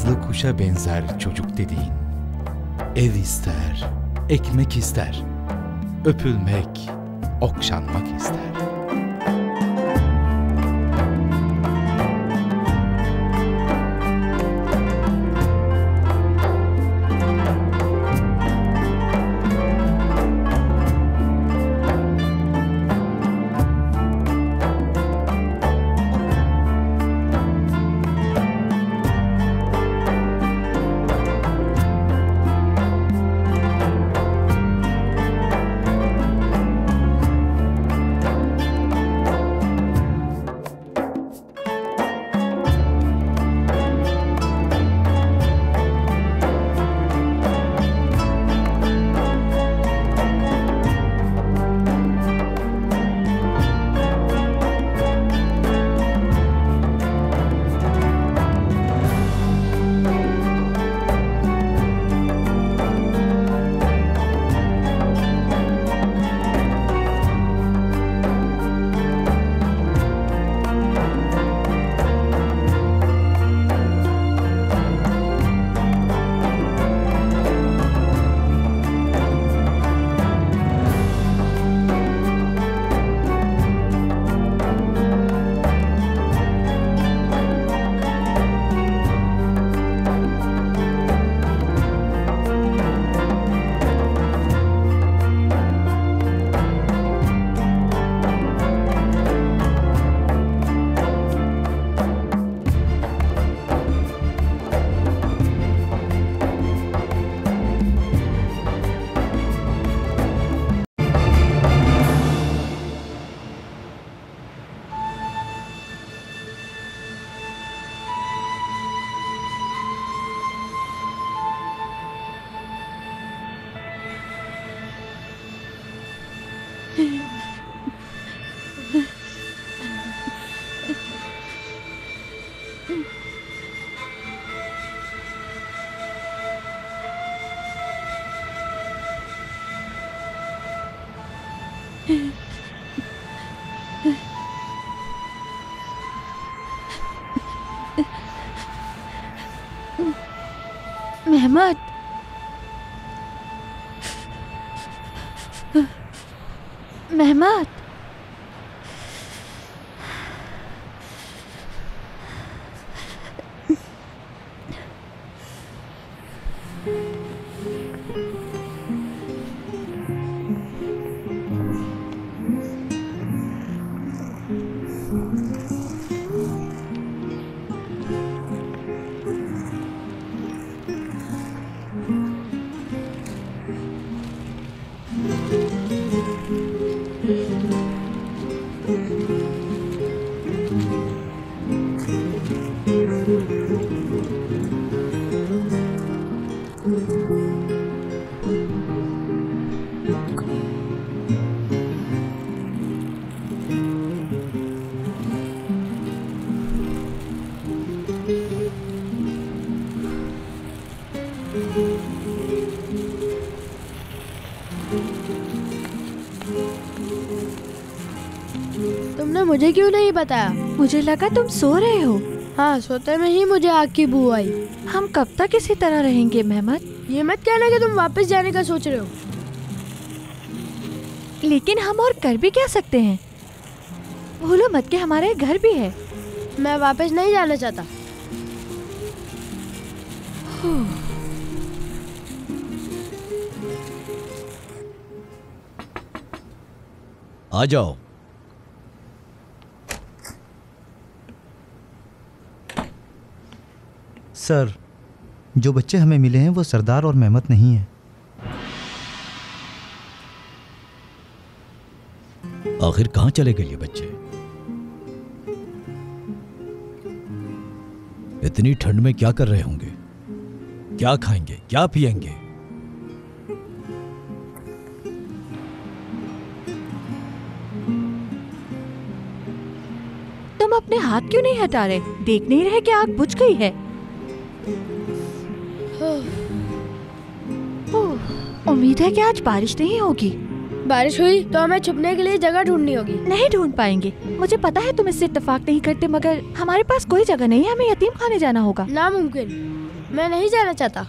Nazlı kuşa benzer çocuk dediğin. Ev ister, ekmek ister, öpülmek, okşanmak ister. मेहमत, मेहमत, तुमने मुझे क्यों नहीं बताया? मुझे लगा तुम सो रहे हो। हाँ, सोते में ही मुझे आग की बू आई। हम कब तक इसी तरह रहेंगे मेहमत? ये मत कहना कि तुम वापस जाने का सोच रहे हो। लेकिन हम और कर भी क्या सकते हैं? भूलो मत कि हमारे घर भी है। मैं वापस नहीं जाना चाहता। आ जाओ। सर, जो बच्चे हमें मिले हैं वो सरदार और मेहमत नहीं है। आखिर कहाँ चले गए ये बच्चे? इतनी ठंड में क्या कर रहे होंगे? क्या खाएंगे, क्या पिएंगे? तुम अपने हाथ क्यों नहीं हटा रहे? देख नहीं रहे कि आग बुझ गई है? उम्मीद है कि आज बारिश नहीं होगी। बारिश हुई तो हमें छुपने के लिए जगह ढूंढनी होगी। नहीं ढूंढ पाएंगे। मुझे पता है तुम इससे इत्तेफाक नहीं करते, मगर हमारे पास कोई जगह नहीं है। हमें यतीम खाने जाना होगा। नामुमकिन। मैं नहीं जाना चाहता।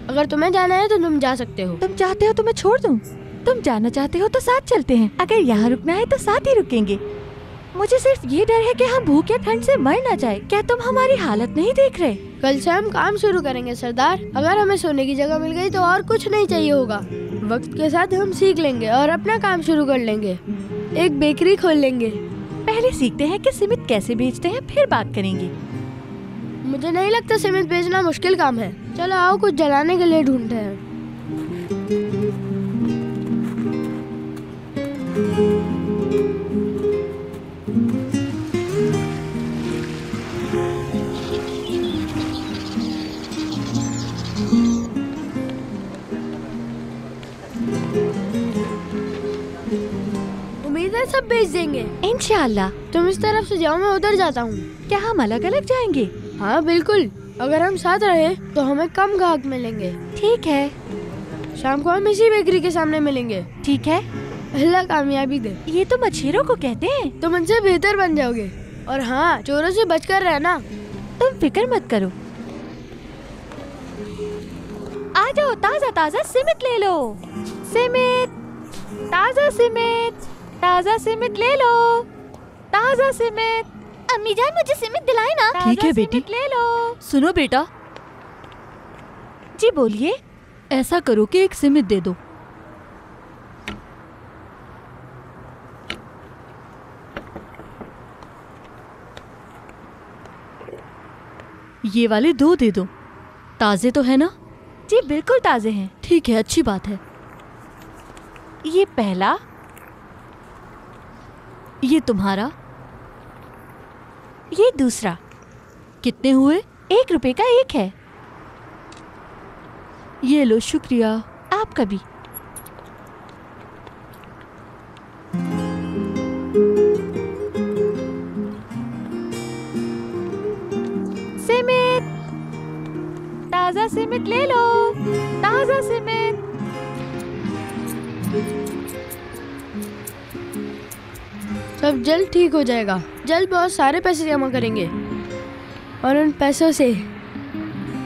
अगर तुम्हें जाना है तो तुम जा सकते हो। तुम चाहते हो तो मैं छोड़ दूं? तुम जाना चाहते हो तो साथ चलते हैं। अगर यहाँ रुकना है तो साथ ही रुकेंगे। मुझे सिर्फ ये डर है कि हम भूख या ठंड से मर ना जाए। क्या तुम हमारी हालत नहीं देख रहे? कल से हम काम शुरू करेंगे सरदार। अगर हमें सोने की जगह मिल गई तो और कुछ नहीं चाहिए होगा। वक्त के साथ हम सीख लेंगे और अपना काम शुरू कर लेंगे। एक बेकरी खोल लेंगे। पहले सीखते हैं कि सीमेंट कैसे बेचते हैं, फिर बात करेंगे। मुझे नहीं लगता सीमेंट बेचना मुश्किल काम है। चलो आओ कुछ जलाने के लिए ढूंढते हैं। उम्मीद है सब बेच देंगे इंशाल्लाह। तुम इस तरफ से जाओ, मैं उधर जाता हूँ। क्या हम अलग अलग जाएंगे? हाँ बिल्कुल। अगर हम साथ रहे तो हमें कम ग्राहक मिलेंगे। ठीक है। शाम को हम इसी बेकरी के सामने मिलेंगे। ठीक है। अल्लाह कामयाबी दे। ये तो मछेरों को कहते हैं। तुम उनसे बेहतर बन जाओगे। और हाँ, चोरों से बचकर रहना। तुम फिक्र मत करो। आ जाओ, ताजा ताजा सीमेंट ले लो। सीमेंट, ताजा सीमेंट, ताजा सीमेंट ले लो। ताजा सीमेंट। अम्मी जान मुझे सीमेंट दिलाए ना। ठीक है बेटी, ले लो। सुनो बेटा, जी बोलिए। ऐसा करो कि एक सीमेंट दे दो। ये वाले 2 दे दो। ताजे तो है ना? जी बिल्कुल ताजे हैं। ठीक है, अच्छी बात है। ये पहला, ये तुम्हारा, ये दूसरा। कितने हुए? 1 रुपए का एक है। ये लो, शुक्रिया। आपका भी। सीमेंट, ताजा सीमेंट ले लो। ताजा सीमेंट। सब जल्द ठीक हो जाएगा। जल्द बहुत सारे पैसे जमा करेंगे और उन पैसों से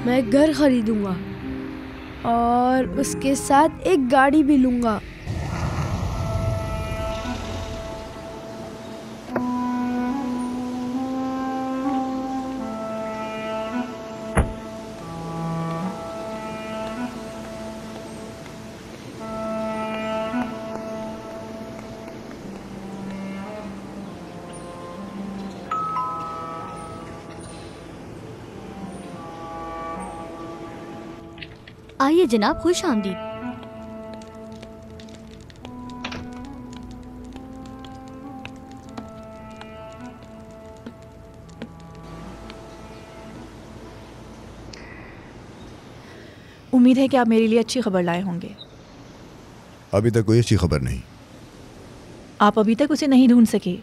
मैं घर खरीदूंगा और उसके साथ एक गाड़ी भी लूंगा। आइए जनाब, खुश आमदीद। उम्मीद है कि आप मेरे लिए अच्छी खबर लाए होंगे। अभी तक कोई अच्छी खबर नहीं। आप अभी तक उसे नहीं ढूंढ सके?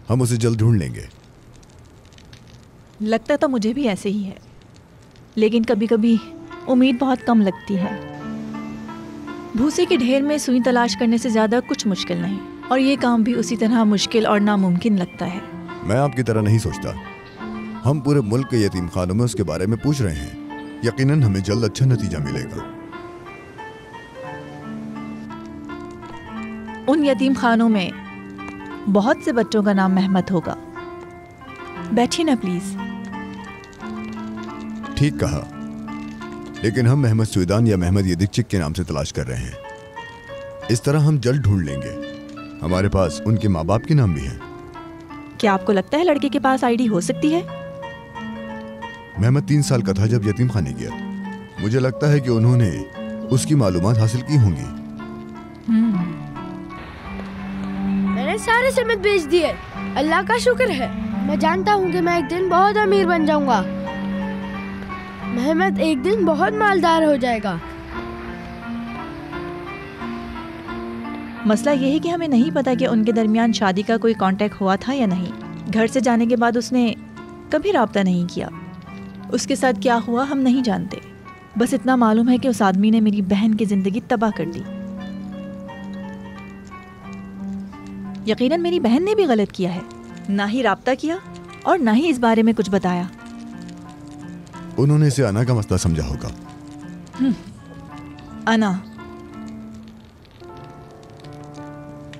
हम उसे जल्द ढूंढ लेंगे। लगता तो मुझे भी ऐसे ही है, लेकिन कभी कभी उम्मीद बहुत कम लगती है। भूसे के ढेर में सुई तलाश करने से ज़्यादा कुछ मुश्किल नहीं, और ये काम भी उसी तरह मुश्किल और नामुमकिन लगता है। मैं आपकी तरह नहीं सोचता। हम पूरे मुल्क के यतीम खानों में उसके बारे में पूछ रहे हैं। यकीनन हमें जल्द अच्छा नतीजा मिलेगा। उन यतीम खानों में बहुत से बच्चों का नाम महमद होगा। बैठिए ना प्लीज। ठीक कहा, लेकिन हम महमद सुइदान या महमद यदिकचिक के नाम से तलाश कर रहे हैं। इस तरह हम जल्द ढूंढ लेंगे। हमारे पास उनके माँ बाप के नाम भी हैं। क्या आपको लगता है लड़के के पास आईडी हो सकती है? महमद 3 साल का था जब यतीम खाने गया। मुझे लगता है कि उन्होंने उसकी मालूमात हासिल की होंगी। मैंने सारे सीमेंट बेच दिए। अल्लाह का शुक्र है। मैं जानता हूँ कि मैं एक दिन बहुत अमीर बन जाऊंगा। महमद एक दिन बहुत मालदार हो जाएगा। मसला ये है कि हमें नहीं पता कि उनके दरमियान शादी का कोई कांटेक्ट हुआ था या नहीं। घर से जाने के बाद उसने कभी राब्ता नहीं किया। उसके साथ क्या हुआ हम नहीं जानते। बस इतना मालूम है कि उस आदमी ने मेरी बहन की जिंदगी तबाह कर दी। यकीनन मेरी बहन ने भी गलत किया है। ना ही राब्ता किया और ना ही इस बारे में कुछ बताया। उन्होंने इसे अना का मसला समझा होगा। अना,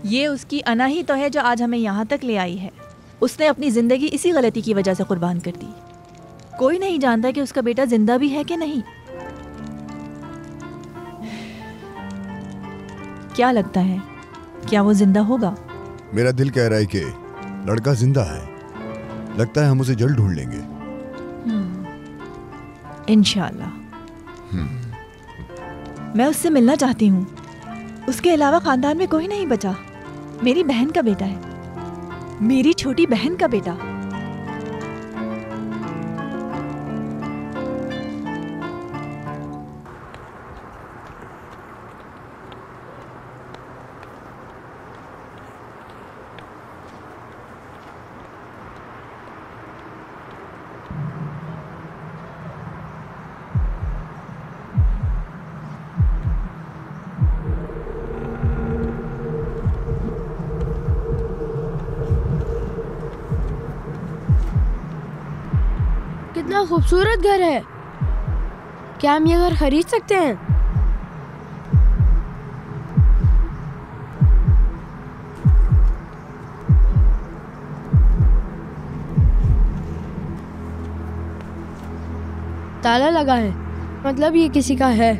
ये उसकी अना ही तो है जो आज हमें यहाँ तक ले आई है। उसने अपनी जिंदगी इसी गलती की वजह से कुर्बान कर दी। कोई नहीं जानता कि उसका बेटा जिंदा भी है कि नहीं। क्या लगता है, क्या वो जिंदा होगा? मेरा दिल कह रहा है कि लड़का जिंदा है। लगता है हम उसे जल्द ढूंढ लेंगे। इंशाल्लाह। मैं उससे मिलना चाहती हूँ। उसके अलावा खानदान में कोई नहीं बचा। मेरी बहन का बेटा है, मेरी छोटी बहन का बेटा। कितना खूबसूरत घर है। क्या हम ये घर खरीद सकते हैं? ताला लगा है, मतलब ये किसी का है।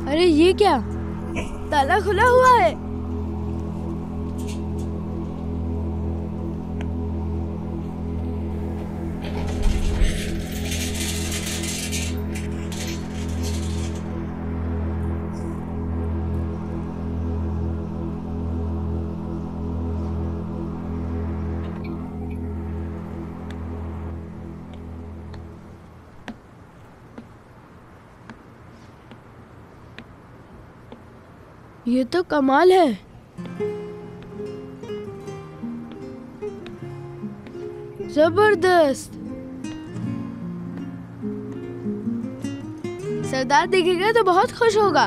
अरे ये क्या, ताला खुला हुआ है। ये तो कमाल है। जबरदस्त। सरदार देखेगा तो बहुत खुश होगा।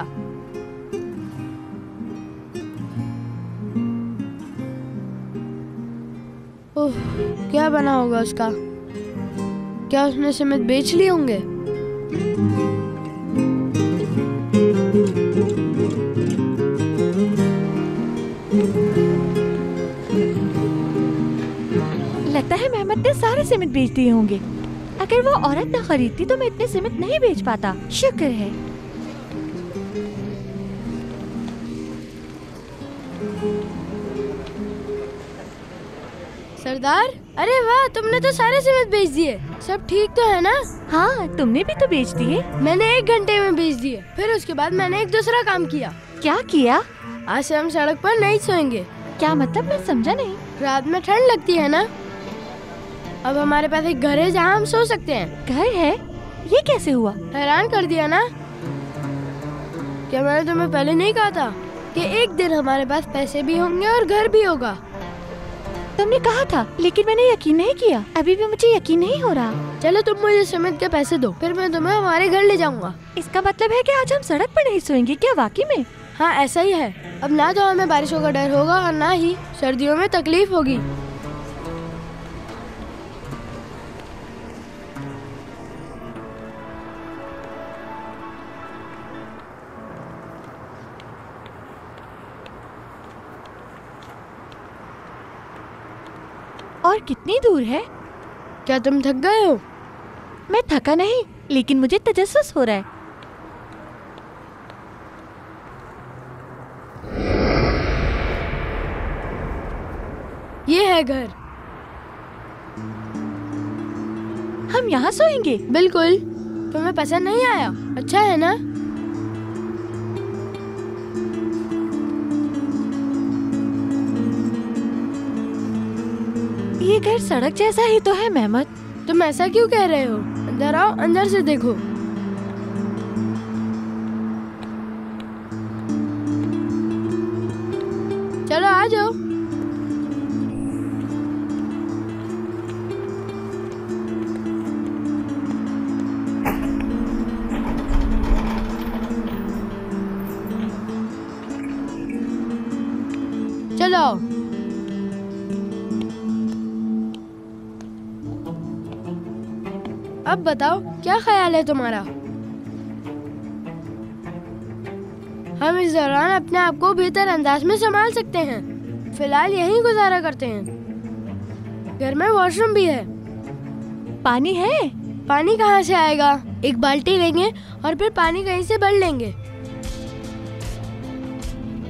ओह, क्या बना होगा उसका? क्या उसने सीमेंट बेच लिए होंगे? लगता है मेहमद ने सारे सीमेंट बेच दिए होंगे। अगर वो औरत ना खरीदती तो मैं इतने सीमेंट नहीं बेच पाता। शुक्र है। सरदार, अरे वाह, तुमने तो सारे सीमेंट बेच दिए। सब ठीक तो है ना? हाँ, तुमने भी तो बेच दिए। मैंने 1 घंटे में बेच दिए। फिर उसके बाद मैंने एक दूसरा काम किया। क्या किया? आज से हम सड़क पर नहीं सोएंगे। क्या मतलब, मैं समझा नहीं। रात में ठंड लगती है ना, अब हमारे पास एक घर है जहाँ हम सो सकते हैं। घर है? ये कैसे हुआ? हैरान कर दिया ना? क्या मैंने तुम्हें पहले नहीं कहा था कि एक दिन हमारे पास पैसे भी होंगे और घर भी होगा? तुमने कहा था, लेकिन मैंने यकीन नहीं किया। अभी भी मुझे यकीन नहीं हो रहा। चलो तुम मुझे सीमेंट के पैसे दो, फिर मैं तुम्हें हमारे घर ले जाऊंगा। इसका मतलब है कि आज हम सड़क पर नहीं सोएंगे? क्या वाकई में? हाँ, ऐसा ही है। अब ना तो हमें बारिशों का डर होगा और ना ही सर्दियों में तकलीफ होगी। और कितनी दूर है? क्या तुम थक गए हो? मैं थका नहीं, लेकिन मुझे तजस्सुस हो रहा है। ये है घर। हम यहाँ सोएंगे? बिल्कुल। तुम्हें पसंद नहीं आया? अच्छा है ना? ये घर सड़क जैसा ही तो है मेहमद। तुम ऐसा क्यों कह रहे हो? अंदर आओ, अंदर से देखो। चलो आ जाओ। लाओ। अब बताओ क्या ख्याल है तुम्हारा? हम इस दौरान अपने आप को बेहतर अंदाज में संभाल सकते हैं। फिलहाल यहीं गुजारा करते हैं। घर में वॉशरूम भी है। पानी है? पानी कहाँ से आएगा? एक बाल्टी लेंगे और फिर पानी कहीं से भर लेंगे।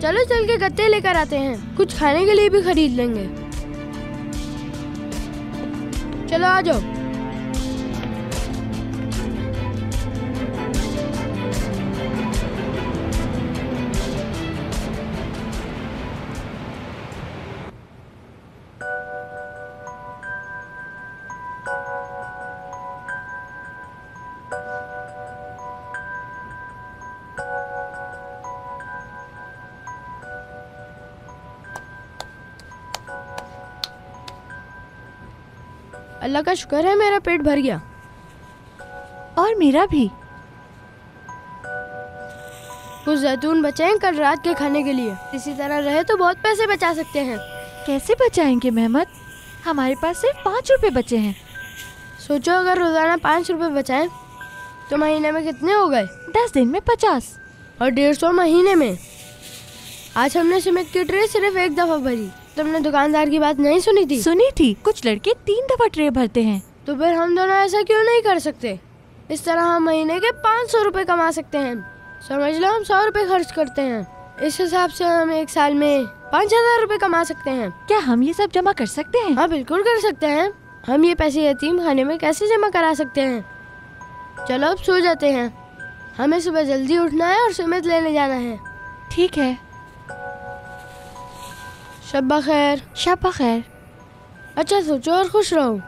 चलो चल के गत्ते लेकर आते हैं, कुछ खाने के लिए भी खरीद लेंगे। चलो आ जाओ। अल्लाह का शुक्र है मेरा पेट भर गया। और मेरा भी। कुछ जैतून बचे हैं कल रात के खाने के लिए। इसी तरह रहे तो बहुत पैसे बचा सकते हैं। कैसे बचाएंगे मेहमद? हमारे पास सिर्फ 5 रुपए बचे हैं। सोचो अगर रोजाना 5 रुपए बचाएं तो महीने में कितने हो गए? 10 दिन में 50 और 150 महीने में। आज हमने सीमेंट की ट्रे सिर्फ एक दफा भरी। तुमने दुकानदार की बात नहीं सुनी थी? सुनी थी। कुछ लड़के 3 दफा ट्रे भरते हैं। तो फिर हम दोनों ऐसा क्यों नहीं कर सकते? इस तरह हम महीने के 500 रुपए कमा सकते हैं। समझ लो हम 100 रुपए खर्च करते हैं। इस हिसाब से हम एक साल में 5000 रुपए कमा सकते हैं। क्या हम ये सब जमा कर सकते हैं? हाँ बिल्कुल कर सकते हैं। हम ये पैसे यतीम खाने में कैसे जमा करा सकते हैं? चलो अब सो जाते हैं। हमें सुबह जल्दी उठना है और सीमेंट लेने जाना है। ठीक है। शब्बा खैर। शब्बा खैर। अच्छा सोचो और खुश रहो।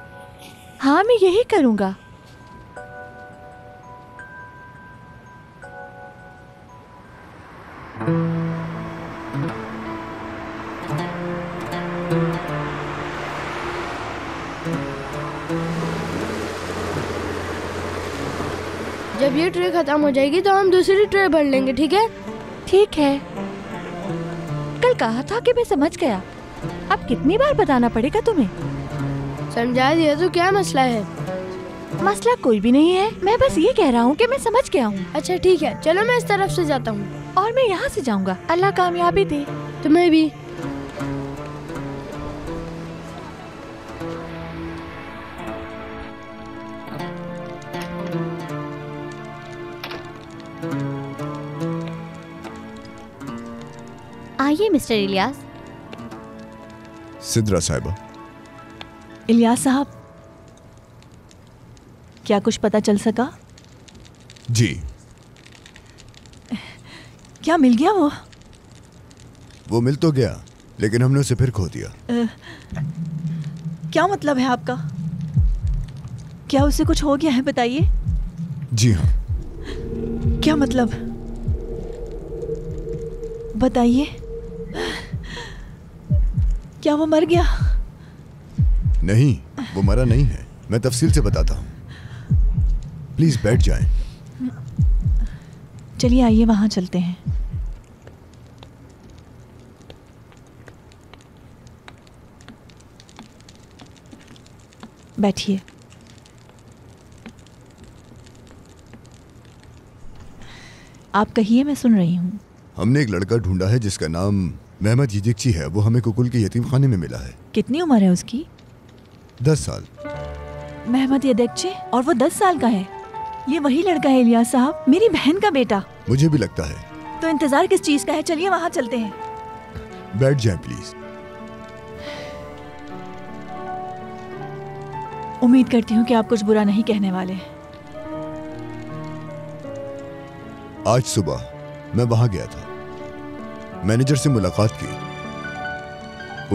हाँ मैं यही करूँगा। जब ये ट्रे खत्म हो जाएगी तो हम दूसरी ट्रे भर लेंगे। ठीक है? ठीक है। कल कहा था कि मैं समझ गया। अब कितनी बार बताना पड़ेगा तुम्हें? समझा दिया तो क्या मसला है? मसला कोई भी नहीं है। मैं बस ये कह रहा हूँ कि मैं समझ गया हूँ। अच्छा ठीक है, चलो मैं इस तरफ से जाता हूँ। और मैं यहाँ से जाऊँगा। अल्लाह कामयाबी दे। तुम्हें भी। आइए मिस्टर इलियास। सिद्रा साहिबा। इलियास साहब, क्या कुछ पता चल सका? जी। क्या मिल गया वो मिल तो गया, लेकिन हमने उसे फिर खो दिया। क्या मतलब है आपका? क्या उसे कुछ हो गया है? बताइए। जी हाँ। क्या मतलब? बताइए। क्या वो मर गया? नहीं, वो मरा नहीं है। मैं तफसील से बताता हूँ। प्लीज बैठ जाएं। चलिए आइए वहां चलते हैं। बैठिए। आप कहिए, मैं सुन रही हूँ। हमने एक लड़का ढूंढा है जिसका नाम मेहमद यदिक्ची है। वो हमें कुकुल के यतीम खाने में मिला है। कितनी उम्र है उसकी? 10 साल। मेहमद यदिक्ची? और वो 10 साल का है? ये वही लड़का है इलियास साहब, मेरी बहन का बेटा। मुझे भी लगता है। तो इंतजार किस चीज का है? चलिए वहां चलते हैं। बैठ जाएं प्लीज। उम्मीद करती हूँ कि आप कुछ बुरा नहीं कहने वाले। आज सुबह मैं वहां गया था। मैनेजर से मुलाकात की।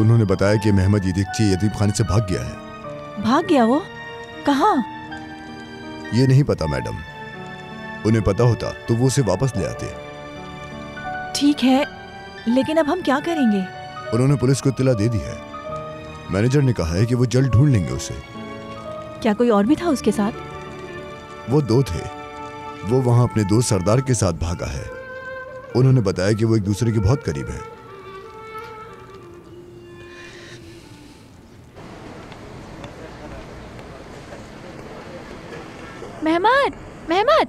उन्होंने बताया कि मेहमद यदिक्ची यतीम खाने से भाग गया है। भाग गया? वो कहाँ? ये नहीं पता मैडम। उन्हें पता होता तो वो उसे वापस ले आते। ठीक है, लेकिन अब हम क्या करेंगे? उन्होंने पुलिस को इत्तला दे दी है। मैनेजर ने कहा है कि वो जल्द ढूंढ लेंगे उसे। क्या कोई और भी था उसके साथ? वो 2 थे। वो वहां अपने दोस्त सरदार के साथ भागा है। उन्होंने बताया कि वो एक दूसरे के बहुत करीब है। मेहमद, मेहमद,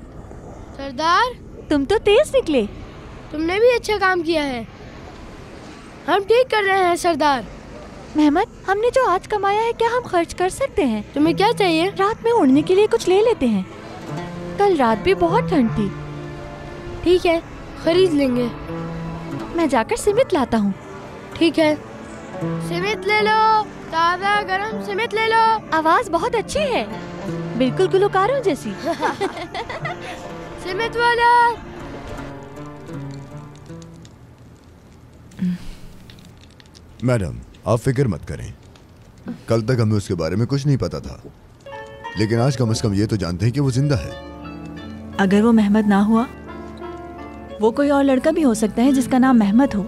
सरदार, तुम तो तेज निकले। तुमने भी अच्छा काम किया है। हम ठीक कर रहे हैं सरदार। मेहमद, हमने जो आज कमाया है क्या हम खर्च कर सकते हैं? तुम्हें क्या चाहिए? रात में उड़ने के लिए कुछ ले लेते हैं। कल रात भी बहुत ठंड थी। ठीक है, खरीद लेंगे। मैं जाकर सीमित लाता हूँ। ठीक है, सीमित ले लो, ताज़ा गरम सीमित ले लो। आवाज बहुत अच्छी है, बिल्कुल गुलकारों जैसी। सीमित वाला। मैडम, आप फिक्र मत करें। कल तक हमें उसके बारे में कुछ नहीं पता था, लेकिन आज कम से कम ये तो जानते हैं कि वो जिंदा है। अगर वो मेहमद ना हुआ, वो कोई और लड़का भी हो सकता है जिसका नाम मेहमद हो।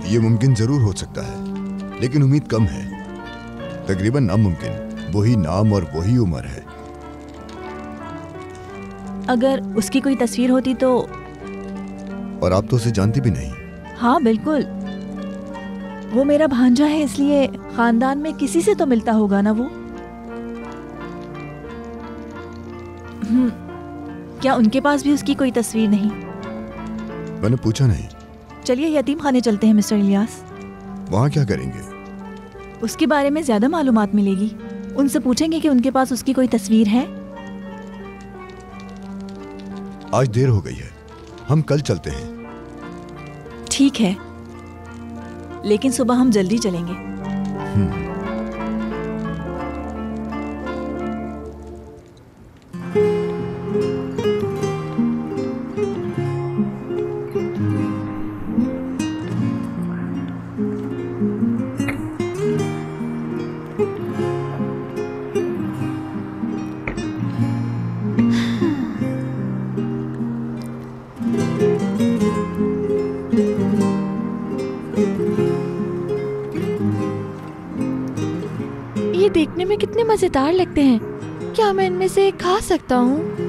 ये मुमकिन जरूर हो सकता है, लेकिन उम्मीद कम है, तकरीबन नामुमकिन। वही नाम और वही उम्र है। अगर उसकी कोई तस्वीर होती तो। और आप तो उसे जानती भी नहीं। हाँ बिल्कुल, वो मेरा भांजा है, इसलिए खानदान में किसी से तो मिलता होगा ना वो। क्या उनके पास भी उसकी कोई तस्वीर नहीं? मैंने पूछा नहीं। चलिए यतीम खाने चलते हैं मिस्टर इलियास। वहाँ क्या करेंगे? उसके बारे में ज्यादा मालूमात मिलेगी। उनसे पूछेंगे कि उनके पास उसकी कोई तस्वीर है। आज देर हो गई है, हम कल चलते हैं। ठीक है, लेकिन सुबह हम जल्दी चलेंगे। ये देखने में कितने मजेदार लगते हैं। क्या मैं इनमें से एक खा सकता हूँ?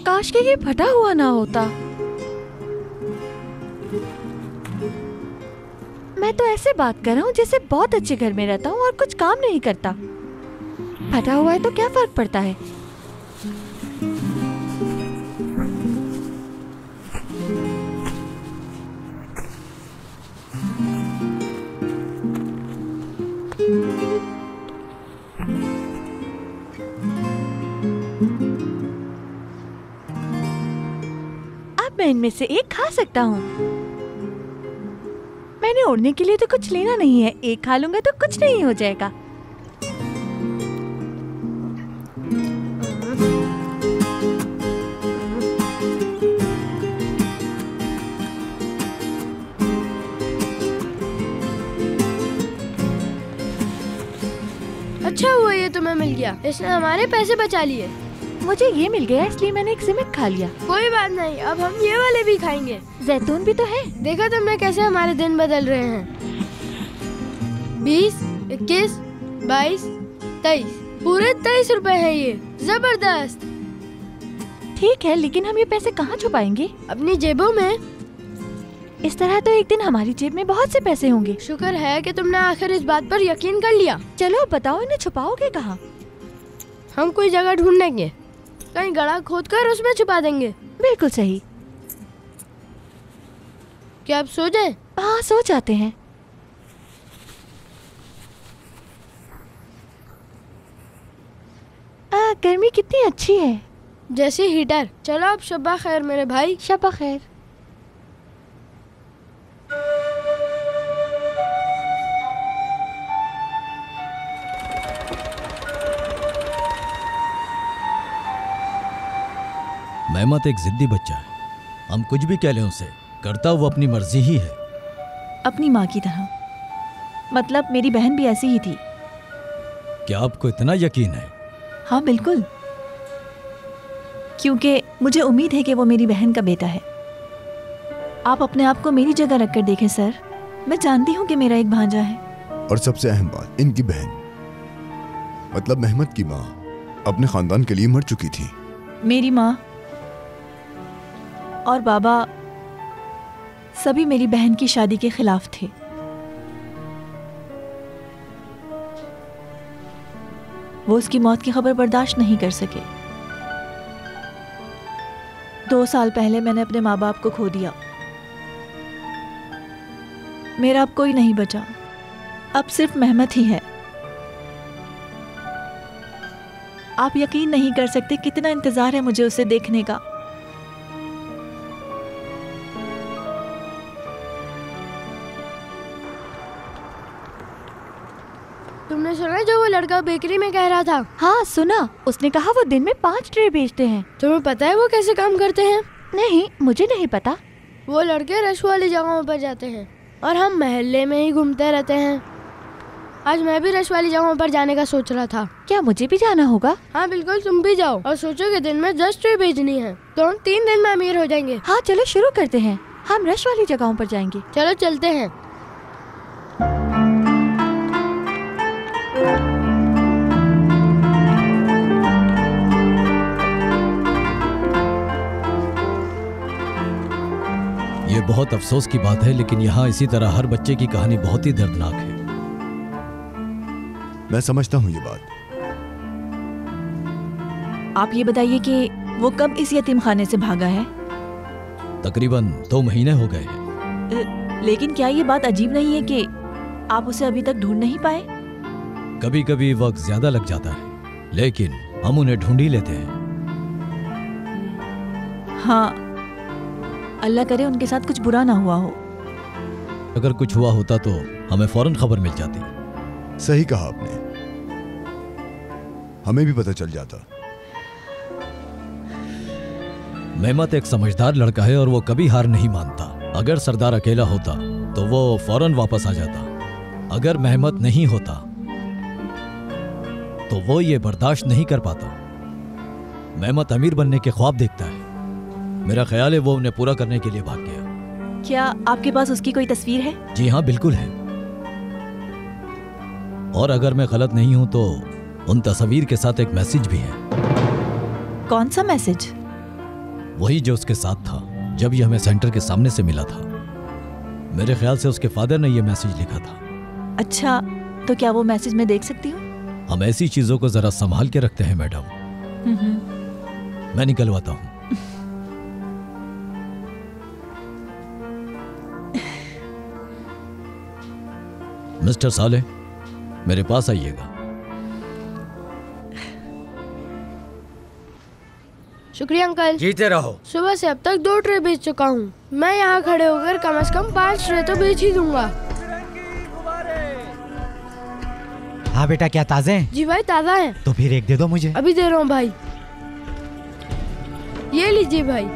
काश के ये फटा हुआ ना होता। मैं तो ऐसे बात कर रहा हूँ जैसे बहुत अच्छे घर में रहता हूँ और कुछ काम नहीं करता। फटा हुआ है तो क्या फर्क पड़ता है? मैं इनमें से एक खा सकता हूँ। मैंने उड़ने के लिए तो कुछ लेना नहीं है, एक खा लूंगा तो कुछ नहीं हो जाएगा। अच्छा हुआ ये तुम्हें मिल गया, इसने हमारे पैसे बचा लिए। मुझे ये मिल गया इसलिए मैंने एक सीमित खा लिया। कोई बात नहीं, अब हम ये वाले भी खाएंगे। जैतून भी तो है। देखा तुमने कैसे हमारे दिन बदल रहे हैं। 20, 21, 22, 23, पूरे 23 रुपए है ये। जबरदस्त। ठीक है, लेकिन हम ये पैसे कहाँ छुपाएंगे? अपनी जेबों में। इस तरह तो एक दिन हमारी जेब में बहुत से पैसे होंगे। शुक्र है कि तुमने आखिर इस बात पर यकीन कर लिया। चलो बताओ, इन्हें छुपाओगे कहाँ? हम कोई जगह ढूंढ लेंगे, कहीं गड्ढा खोदकर उसमें छुपा देंगे। बिल्कुल सही। क्या आप सो जाएं? हाँ, सो जाते हैं। गर्मी कितनी अच्छी है, जैसे हीटर। चलो अब शब्बा खैर मेरे भाई। शब्बा खैर। मेहमत एक जिद्दी बच्चा है, हम कुछ भी कह लें उसे, करता वो अपनी मर्जी ही है। अपनी माँ की तरह। मतलब मेरी बहन भी ऐसी ही थी। क्या आपको इतना यकीन है? हाँ बिल्कुल, क्योंकि मुझे उम्मीद है कि वो मेरी बहन का बेटा है। आप अपने आप को मेरी जगह रखकर देखें सर, मैं जानती हूँ कि मेरा एक भांजा है। और सबसे अहम बात, इनकी बहन मतलब मेहमत की माँ अपने खानदान के लिए मर चुकी थी। मेरी माँ और बाबा सभी मेरी बहन की शादी के खिलाफ थे। वो उसकी मौत की खबर बर्दाश्त नहीं कर सके। 2 साल पहले मैंने अपने माँ बाप को खो दिया। मेरा अब कोई नहीं बचा, अब सिर्फ मेहमत ही है। आप यकीन नहीं कर सकते कितना इंतजार है मुझे उसे देखने का। तुमने सुना जो वो लड़का बेकरी में कह रहा था? हाँ सुना, उसने कहा वो दिन में 5 ट्रे बेचते हैं। तुम्हें पता है वो कैसे काम करते हैं? नहीं, मुझे नहीं पता। वो लड़के रश वाली जगहों पर जाते हैं और हम मोहल्ले में ही घूमते रहते हैं। आज मैं भी रश वाली जगहों पर जाने का सोच रहा था। क्या मुझे भी जाना होगा? हाँ बिल्कुल, तुम भी जाओ और सोचो कि दिन में 10 ट्रे बेचनी है तो हम 3 दिन में अमीर हो जाएंगे। हाँ चलो शुरू करते हैं, हम रश वाली जगहों पर जाएंगे। चलो चलते हैं। ये बहुत अफसोस की बात है, लेकिन यहाँ इसी तरह हर बच्चे की कहानी बहुत ही दर्दनाक है। मैं समझता हूँ ये बात। आप ये बताइए कि वो कब इस यतीम खाने से भागा है? तकरीबन 2 महीने हो गए हैं। लेकिन क्या ये बात अजीब नहीं है कि आप उसे अभी तक ढूंढ नहीं पाए? कभी कभी वक्त ज्यादा लग जाता है, लेकिन हम उन्हें ढूंढ ही लेते हैं। हाँ, अल्लाह करे उनके साथ कुछ बुरा ना हुआ हो। अगर कुछ हुआ होता तो हमें फौरन खबर मिल जाती। सही कहा आपने, हमें भी पता चल जाता। मेहमत एक समझदार लड़का है और वो कभी हार नहीं मानता। अगर सरदार अकेला होता तो वो फौरन वापस आ जाता। अगर मेहमत नहीं होता तो वो ये बर्दाश्त नहीं कर पाता। मेहमत अमीर बनने के ख्वाब देखता है। मेरा ख्याल है वो उन्हें पूरा करने के लिए भाग गया। क्या आपके पास उसकी कोई तस्वीर है? जी हाँ बिल्कुल है, और अगर मैं गलत नहीं हूं तो उन तस्वीर के साथ एक मैसेज भी है। कौन सा मैसेज? वही जो उसके साथ था जब ये हमें सेंटर के सामने से मिला था। मेरे ख्याल से उसके फादर ने यह मैसेज लिखा था। अच्छा, तो क्या वो मैसेज मैं देख सकती हूँ? हम ऐसी चीजों को जरा संभाल के रखते हैं मैडम। मैं निकलवाता हूँ। मिस्टर साले, मेरे पास आइएगा। शुक्रिया अंकल। जीते रहो। सुबह से अब तक 2 ट्रे बेच चुका हूँ। मैं यहाँ खड़े होकर कम से कम 5 ट्रे तो बेच ही दूंगा। हाँ बेटा, क्या ताजे हैं? जी भाई ताज़ा है। तो फिर एक दे दो मुझे। अभी दे रहा हूँ भाई। ये लीजिए भाई।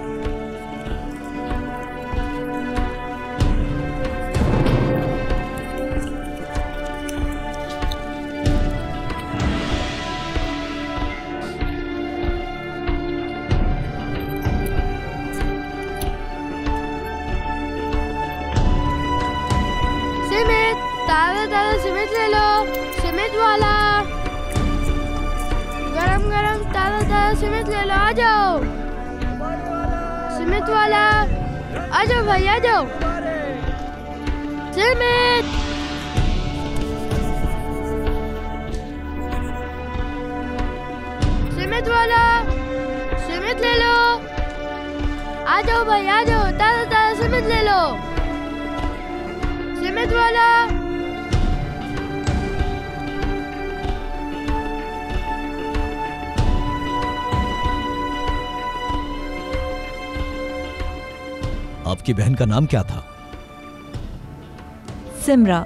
सिमेंट ले लो, सिमेंट वाला। गरम गरम ताज़ा ताज़ा सिमेंट ले लो। आ जाओ सिमेंट वाला, आ जाओ भाई, आ जाओ। सिमेंट सिमेंट वाला, सिमेंट ले लो। आ जाओ भाई, आ जाओ। ताज़ा ताज़ा सिमेंट ले लो, सिमेंट वाला। आपकी बहन का नाम क्या था? सिमरा।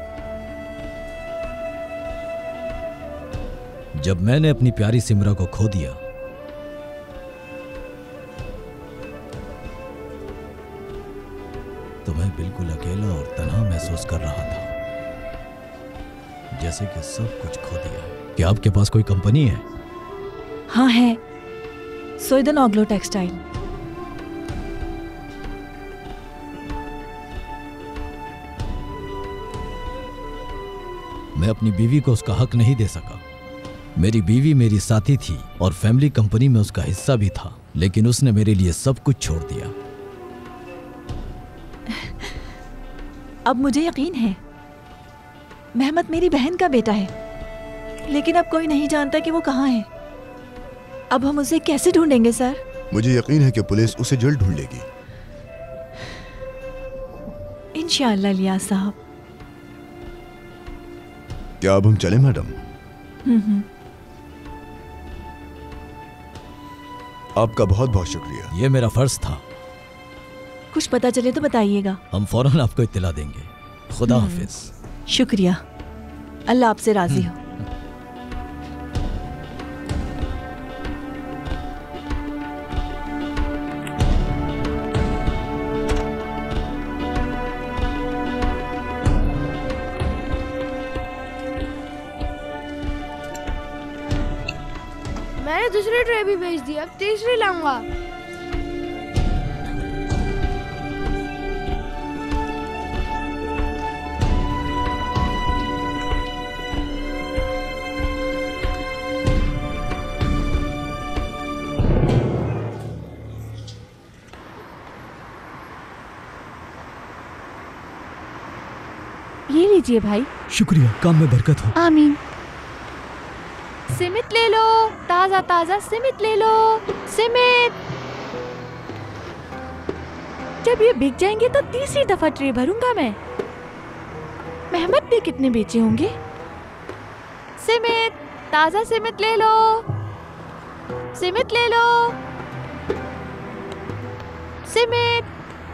जब मैंने अपनी प्यारी सिमरा को खो दिया तो मैं बिल्कुल अकेला और तन्हा महसूस कर रहा था, जैसे कि सब कुछ खो दिया। क्या आपके पास कोई कंपनी है? हाँ है, सोइदन ऑग्लो टेक्सटाइल। मैं अपनी बीवी को उसका हक नहीं दे सका। मेरी बीवी मेरी साथी थी और फैमिली कंपनी में उसका हिस्सा भी था, लेकिन उसने मेरे लिए सब कुछ छोड़ दिया। अब मुझे यकीन है मेहमत मेरी बहन का बेटा है, लेकिन अब कोई नहीं जानता कि वो कहाँ है। अब हम उसे कैसे ढूंढेंगे सर? मुझे यकीन है कि पुलिस उसे जल्द ढूंढ लेगी। इंशाअल्लाह लियाज साहब। क्या अब हम चले मैडम? आपका बहुत बहुत शुक्रिया। ये मेरा फर्ज था। कुछ पता चले तो बताइएगा। हम फौरन आपको इत्तला देंगे। खुदा हाफिज। शुक्रिया, अल्लाह आपसे राजी हो। मैंने दूसरी ट्रे भी भेज दी, अब तीसरी लाऊंगा। ये लीजिए भाई। शुक्रिया, काम में बरकत हो। आमीन। सिमित ले लो, ताजा ताजा सिमित ले लो। सिमित। जब ये बिक जाएंगे तो तीसरी दफा ट्रे भरूंगा मैं। मेहमत ने कितने बेचे होंगे? सिमित, ताजा सिमित ले लो। सिमित ले लो। सिमित,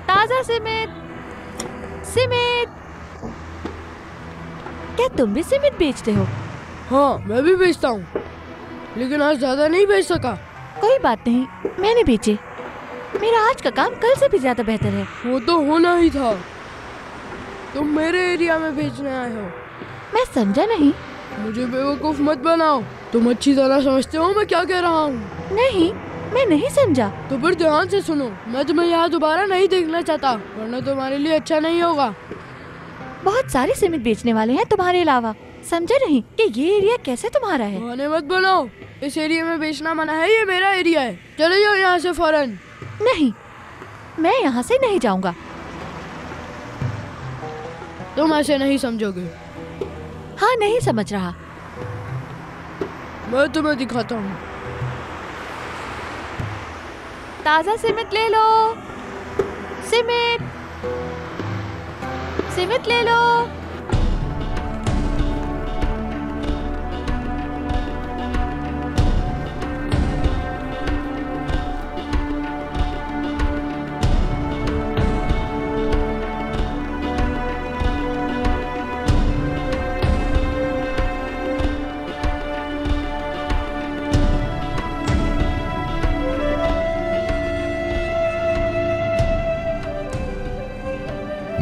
ताजा सिमित। सिमित। क्या तुम भी सिमित बेचते हो? हाँ, मैं भी बेचता हूँ, लेकिन आज ज्यादा नहीं बेच सका। कोई बात नहीं, मैंने बेचे। मेरा आज का काम कल से भी ज्यादा बेहतर है। वो तो होना ही था। तुम मेरे एरिया में बेचने आए हो। मैं समझा नहीं। मुझे बेवकूफ मत बनाओ। तुम अच्छी तरह समझते हो मैं क्या कह रहा हूँ। नहीं, मैं नहीं समझा। तो फिर ध्यान से सुनो। मैं तुम्हें यहाँ दोबारा नहीं देखना चाहता, वरना तुम्हारे लिए अच्छा नहीं होगा। बहुत सारे सिमित बेचने वाले हैं तुम्हारे अलावा। समझे नहीं कि ये एरिया कैसे तुम्हारा है? बहाने मत बनाओ। इस एरिया में बेचना मना है, ये मेरा एरिया है। चले जाओ यहाँ से फौरन। नहीं, मैं यहाँ से नहीं जाऊँगा। तुम ऐसे नहीं समझोगे। हाँ, नहीं समझ रहा। मैं तुम्हें दिखाता हूँ। ताजा सिमित ले लो। सिमित, सिमित ले लो।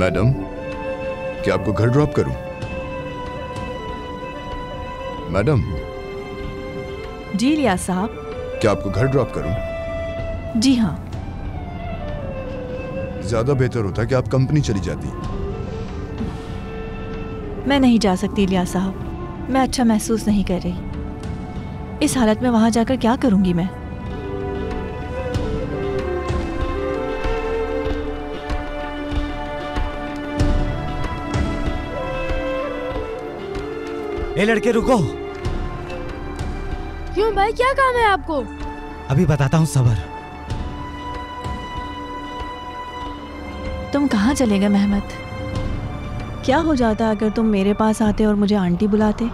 मैडम, क्या आपको घर ड्रॉप करूं? मैडम। जी लियाज साहब। क्या आपको घर ड्रॉप करूं? जी हाँ। ज्यादा बेहतर होता कि आप कंपनी चली जाती। मैं नहीं जा सकती लियाज साहब। मैं अच्छा महसूस नहीं कर रही। इस हालत में वहां जाकर क्या करूंगी मैं? ए लड़के रुको। क्यों भाई, क्या काम है आपको? अभी बताता हूँ, सबर। तुम कहाँ चले गए मेहमत? क्या हो जाता अगर तुम मेरे पास आते और मुझे आंटी बुलाते?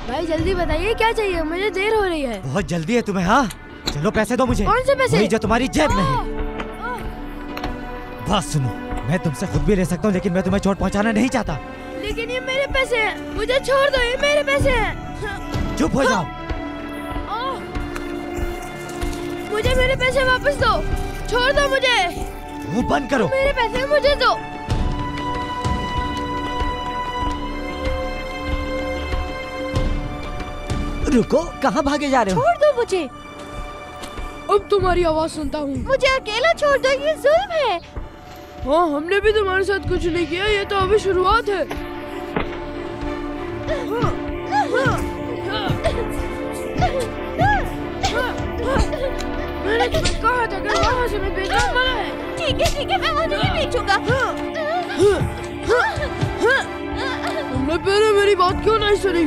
भाई जल्दी बताइए क्या चाहिए, मुझे देर हो रही है। बहुत जल्दी है तुम्हें? हाँ चलो, पैसे दो मुझे। कौन से पैसे? वही जो तुम्हारी जेब में है। बात सुनो, मैं तुमसे खुद भी ले सकता हूँ, लेकिन मैं तुम्हें चोट पहुँचाना नहीं चाहता। लेकिन ये मेरे पैसे हैं, मुझे छोड़ दो, ये मेरे पैसे हैं। चुप हो जाओ। मुझे मेरे पैसे वापस दो। छोड़ दो मुझे। मुंह बंद करो। मेरे पैसे मुझे दो। रुको, कहाँ भागे जा रहे हो? छोड़ दो मुझे। अब तुम्हारी आवाज सुनता हूँ। मुझे अकेला छोड़ दो, ये जुल्म है। हाँ, हमने भी तुम्हारे साथ कुछ नहीं किया, ये तो अभी शुरुआत है। मैंने तुम्हें कहा था कि वहाँ से मैं बेचना मना है। ठीक है, मैं वहाँ नहीं बेचूंगा। तुमने पहले मेरी बात क्यों नहीं सुनी?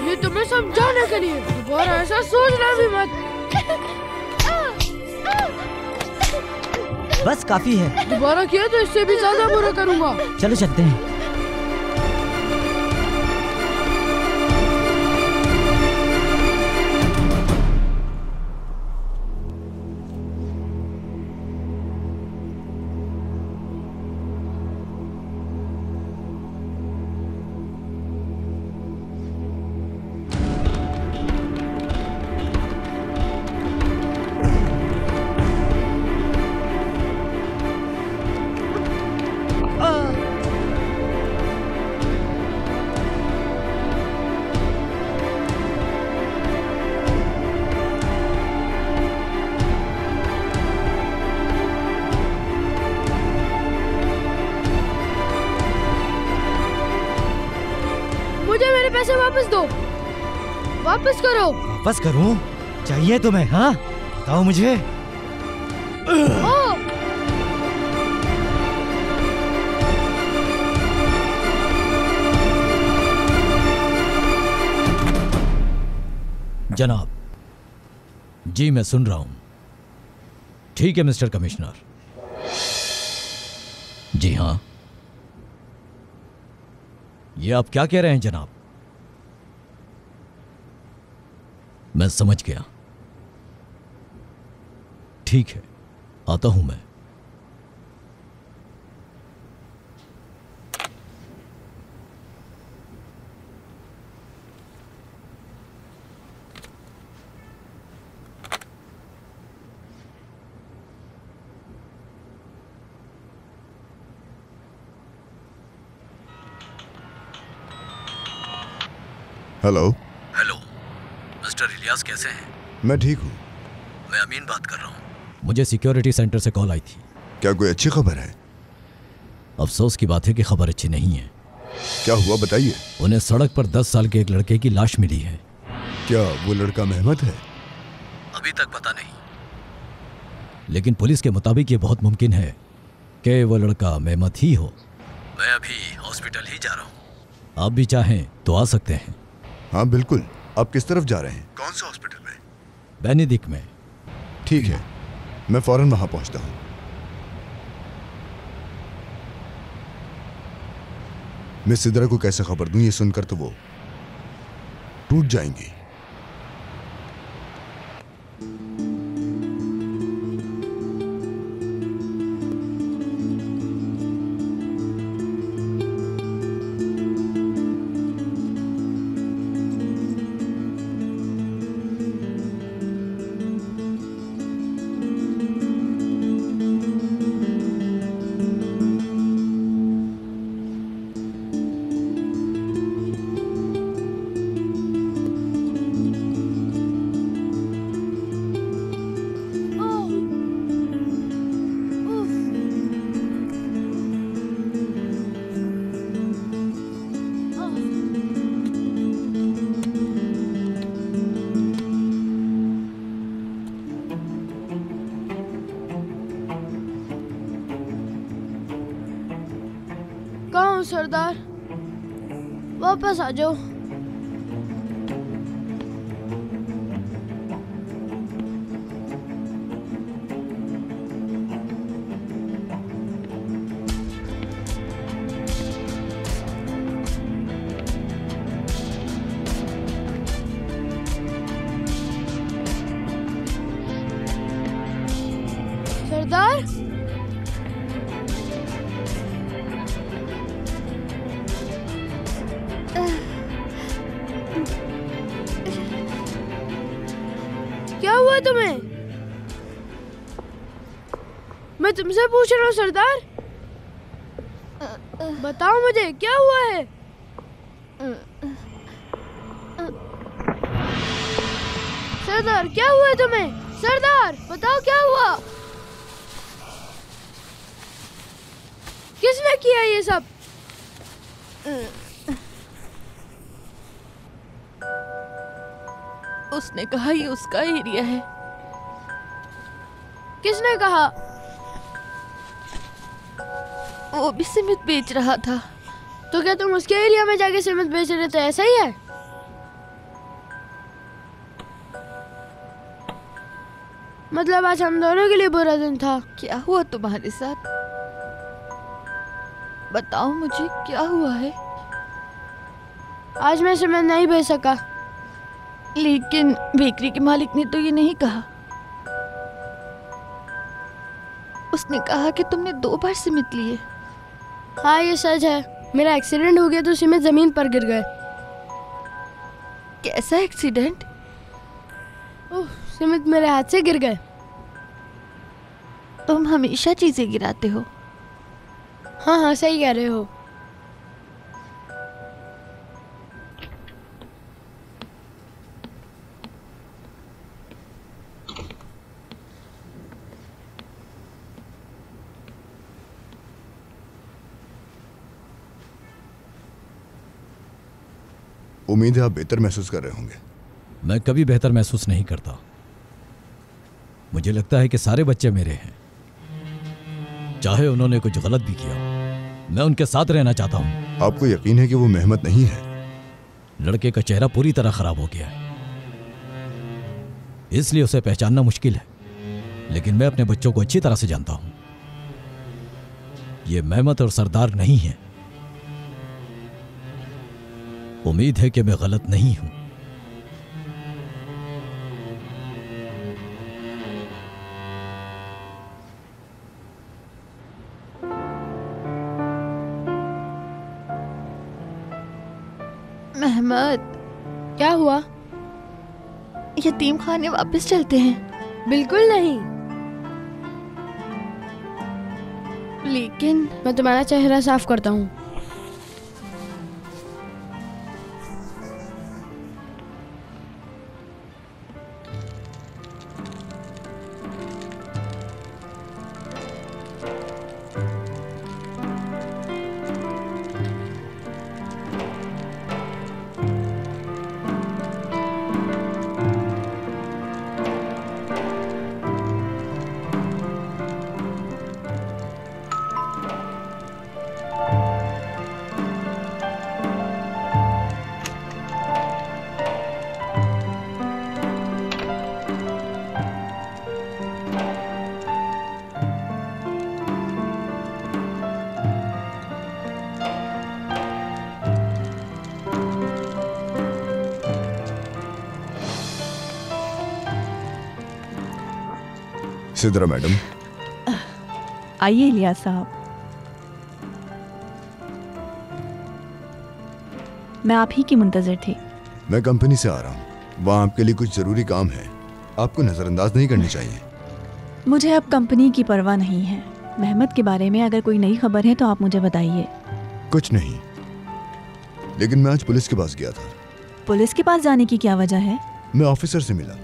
ये तुम्हें समझाने के लिए। दोबारा ऐसा सोचना भी मत। बस काफी है। दोबारा किया तो इससे भी ज्यादा बुरा करूँगा। चलो चलते हैं। मुझे मेरे पैसे वापस दो। वापस करो। वापस करूं? चाहिए तुम्हें? हाँ, बताओ मुझे। जनाब जी, मैं सुन रहा हूं। ठीक है मिस्टर कमिश्नर। जी हाँ, ये आप क्या कह रहे हैं जनाब? मैं समझ गया। ठीक है, आता हूं मैं। हेलो। हेलो मिस्टर इलियास, कैसे हैं? मैं ठीक हूँ। मैं अमीन बात कर रहा हूँ। मुझे सिक्योरिटी सेंटर से कॉल आई थी। क्या कोई अच्छी खबर है? अफसोस की बात है कि खबर अच्छी नहीं है। क्या हुआ, बताइए। उन्हें सड़क पर 10 साल के एक लड़के की लाश मिली है। क्या वो लड़का मेहमत है? अभी तक पता नहीं, लेकिन पुलिस के मुताबिक ये बहुत मुमकिन है कि वो लड़का मेहमत ही हो। मैं अभी हॉस्पिटल ही जा रहा हूँ। आप भी चाहें तो आ सकते हैं। हाँ बिल्कुल। आप किस तरफ जा रहे हैं? कौन सा हॉस्पिटल में? बेनेडिक्ट में। ठीक है, मैं फौरन वहां पहुंचता हूं। मैं सिद्रा को कैसे खबर दूं? ये सुनकर तो वो टूट जाएंगी। कहाँ हो सरदार? वापस आ जाओ। सरदार, क्या हुआ तुम्हें? मैं तुमसे पूछ रहा हूँ सरदार, बताओ मुझे क्या हुआ है? सरदार क्या हुआ है तुम्हें? सरदार बताओ क्या हुआ? किसने किया ये सब? उसने कहा ये उसका एरिया है। किसने कहा? वो भी सीमेंट बेच रहा था। तो क्या तुम उसके एरिया में जाके सीमेंट बेच रहे थे? ऐसा ही है? मतलब आज हम दोनों के लिए बुरा दिन था। क्या हुआ तुम्हारे साथ? बताओ मुझे क्या हुआ है? आज मैं सीमेंट नहीं बेच सका। लेकिन बेकरी के मालिक ने तो ये नहीं कहा। उसने कहा कि तुमने 2 बार सीमेंट लिए। हाँ ये सच है, मेरा एक्सीडेंट हो गया तो सीमेंट जमीन पर गिर गए। कैसा एक्सीडेंट? ओह, सीमेंट मेरे हाथ से गिर गए। तुम हमेशा चीजें गिराते हो। हाँ हाँ सही कह रहे हो। उम्मीद है आप बेहतर महसूस कर रहे होंगे। मैं कभी बेहतर महसूस नहीं करता। मुझे लगता है कि सारे बच्चे मेरे हैं, चाहे उन्होंने कुछ गलत भी किया। मैं उनके साथ रहना चाहता हूं। आपको यकीन है कि वो मेहमत नहीं है? लड़के का चेहरा पूरी तरह खराब हो गया है, इसलिए उसे पहचानना मुश्किल है। लेकिन मैं अपने बच्चों को अच्छी तरह से जानता हूं। ये मेहमत और सरदार नहीं है। उम्मीद है कि मैं गलत नहीं हूं। मेहमत, क्या हुआ? यतीम खाने वापस चलते हैं। बिल्कुल नहीं। लेकिन मैं तुम्हारा चेहरा साफ करता हूँ। सिद्रा मैडम। आइए इलियास साहब, मैं आप ही की मुंतजर थी। मैं कंपनी से आ रहा हूँ, वहाँ आपके लिए कुछ जरूरी काम है। आपको नजरअंदाज नहीं करनी चाहिए। मुझे अब कंपनी की परवाह नहीं है। मेहमत के बारे में अगर कोई नई खबर है तो आप मुझे बताइए। कुछ नहीं, लेकिन मैं आज पुलिस के पास गया था। पुलिस के पास जाने की क्या वजह है? मैं ऑफिसर से मिला।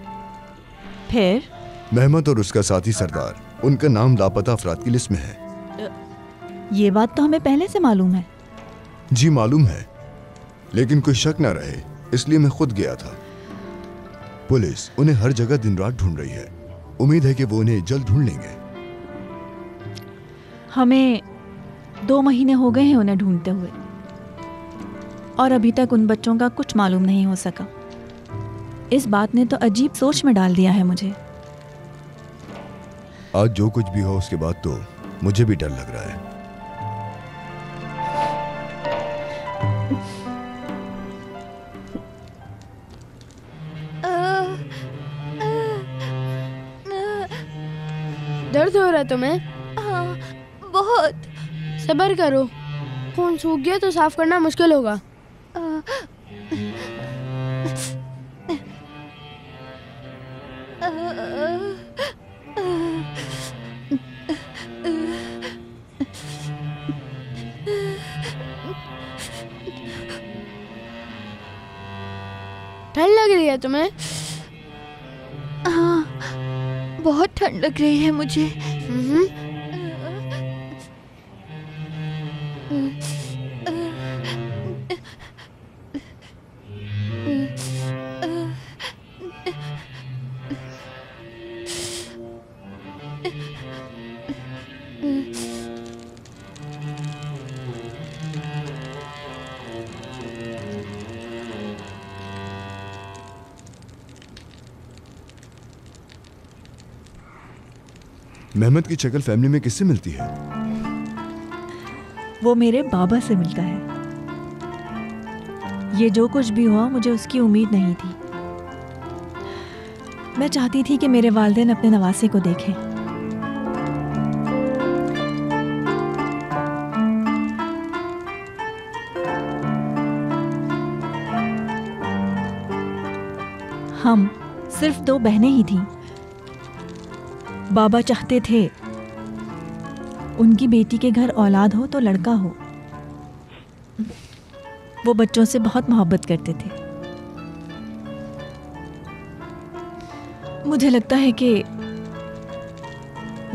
फिर? मेहमत और उसका साथी सरदार, उनका नाम लापता अफराद की लिस्ट में है। ये बात तो हमें पहले से मालूम है। जी मालूम है, लेकिन कोई शक ना रहे इसलिए मैं खुद गया था। पुलिस उन्हें हर जगह दिन रात ढूंढ रही है। उम्मीद है कि वो उन्हें जल्द ढूंढ लेंगे। हमें 2 महीने हो गए हैं उन्हें ढूंढते हुए, और अभी तक उन बच्चों का कुछ मालूम नहीं हो सका। इस बात ने तो अजीब सोच में डाल दिया है मुझे। आज जो कुछ भी हो उसके बाद तो मुझे भी डर लग रहा है। दर्द हो रहा है तुम्हें? हाँ, बहुत। सब्र करो, खून सूख गया तो साफ करना मुश्किल होगा। ठंड लग रही है तुम्हें? हाँ, बहुत ठंड लग रही है मुझे। मेहमत की शक्ल फैमिली में किससे मिलती है? वो मेरे बाबा से मिलता है। ये जो कुछ भी हुआ मुझे उसकी उम्मीद नहीं थी। मैं चाहती थी कि मेरे वालिदैन अपने नवासे को देखें। हम सिर्फ 2 बहनें ही थीं। बाबा चाहते थे उनकी बेटी के घर औलाद हो तो लड़का हो। वो बच्चों से बहुत मोहब्बत करते थे। मुझे लगता है कि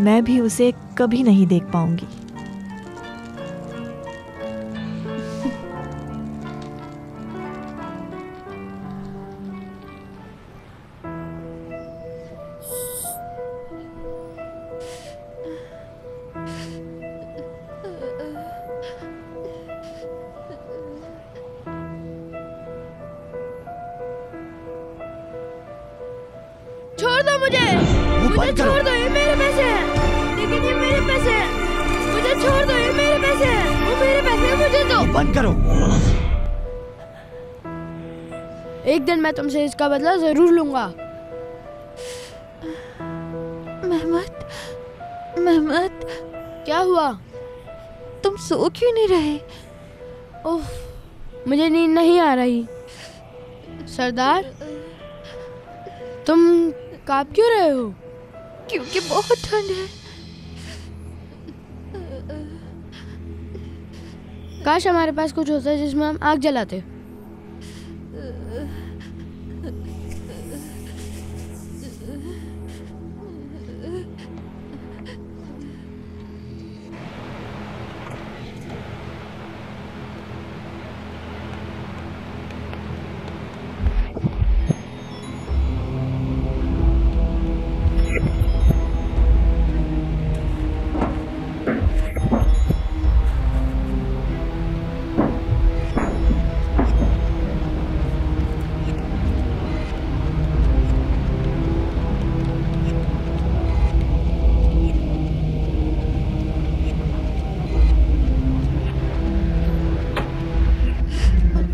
मैं भी उसे कभी नहीं देख पाऊंगी। छोड़ दो मुझे छोड़ दो, ये मेरे पैसे हैं। लेकिन ये मेरे पैसे हैं, मुझे छोड़ दो, ये मेरे पैसे हैं। वो मेरे पैसे हैं, मुझे दो। बंद करो। एक दिन मैं तुमसे इसका बदला जरूर लूंगा। मेहमत, क्या हुआ? तुम सो क्यों नहीं रहे? ओह, मुझे नींद नहीं आ रही। सरदार, तुम कांप क्यों रहे हो? क्योंकि बहुत ठंड है। काश हमारे पास कुछ होता जिसमें हम आग जलाते।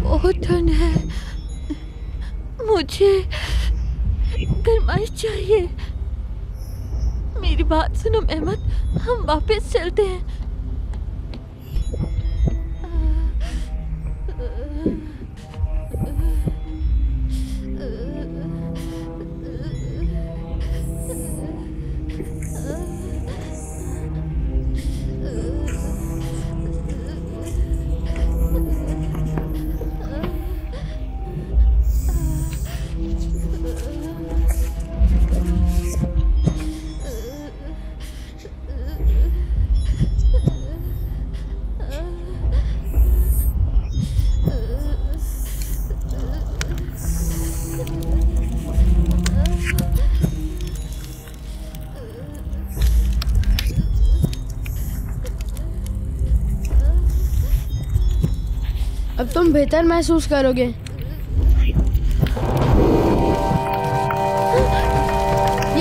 बहुत ठंड है, मुझे गरमाइश चाहिए। मेरी बात सुनो मेहमत, हम वापस चलते हैं। अब तुम बेहतर महसूस करोगे। ये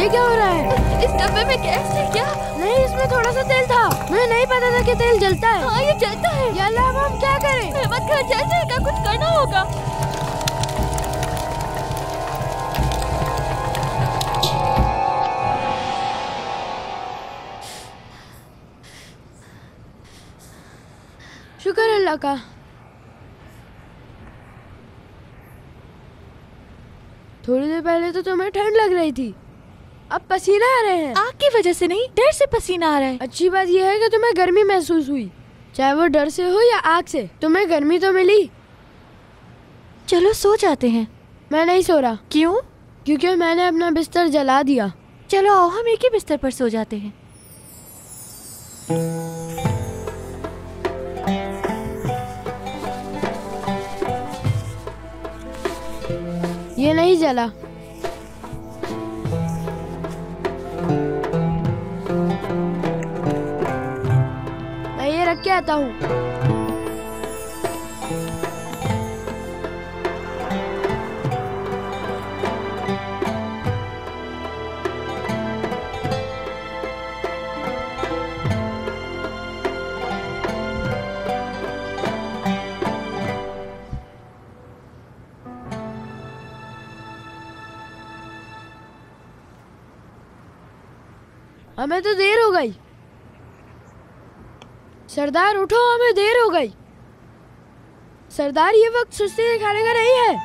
क्या हो रहा है? इस डब्बे में गैस है क्या? नहीं, इसमें थोड़ा सा तेल था। मुझे नहीं पता था कि तेल जलता है। हाँ, ये जलता है। याल्ला, अब हम क्या करें? मेहमत घर जल जाएगा, कुछ करना होगा। शुक्र अल्लाह का। थोड़ी देर पहले तो तुम्हें ठंड लग रही थी, अब पसीना आ रहे हैं। आग की वजह से नहीं, डर से पसीना आ रहा है। अच्छी बात यह है कि तुम्हें गर्मी महसूस हुई, चाहे वो डर से हो या आग से। तुम्हें गर्मी तो मिली। चलो सो जाते हैं। मैं नहीं सो रहा। क्यों? क्योंकि मैंने अपना बिस्तर जला दिया। चलो आओ हम एक ही बिस्तर पर सो जाते हैं। ये नहीं जला। मैं ये रख के आता हूँ। हमें तो देर हो गई। सरदार उठो, हमें देर हो गई। सरदार ये वक्त सुस्ती दिखाने का नहीं है।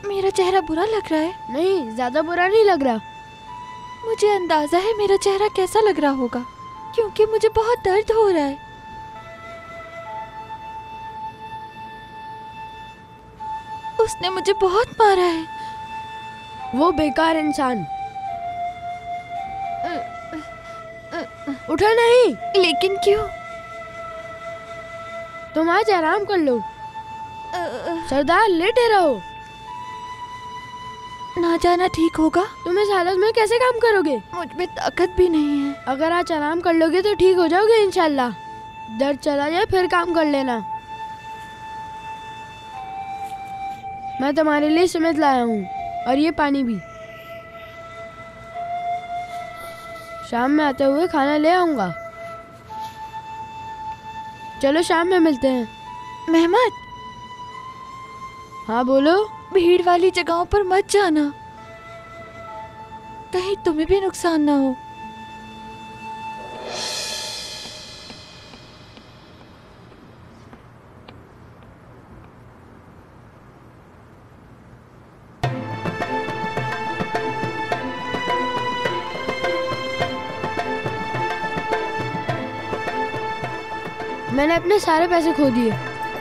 मेरा चेहरा बुरा लग रहा है? नहीं, ज्यादा बुरा नहीं लग रहा। मुझे अंदाजा है मेरा चेहरा कैसा लग रहा होगा, क्योंकि मुझे बहुत दर्द हो रहा है। उसने मुझे बहुत मारा है। वो बेकार इंसान। उठो नहीं। लेकिन क्यों? तुम आज आराम कर लो। सरदार लेटे रहो। ना जाना ठीक होगा? तुम इस हालत में कैसे काम करोगे? मुझ में ताकत भी नहीं है। अगर आज आराम कर लोगे तो ठीक हो जाओगे इंशाल्लाह। दर्द चला जाए फिर काम कर लेना। मैं तुम्हारे लिए सीमेंट लाया हूँ और ये पानी भी। शाम में आते हुए खाना ले आऊंगा। चलो शाम में मिलते हैं। मेहमद। हाँ बोलो। भीड़ वाली जगहों पर मत जाना, कहीं तुम्हें भी नुकसान ना हो। मैंने अपने सारे पैसे खो दिए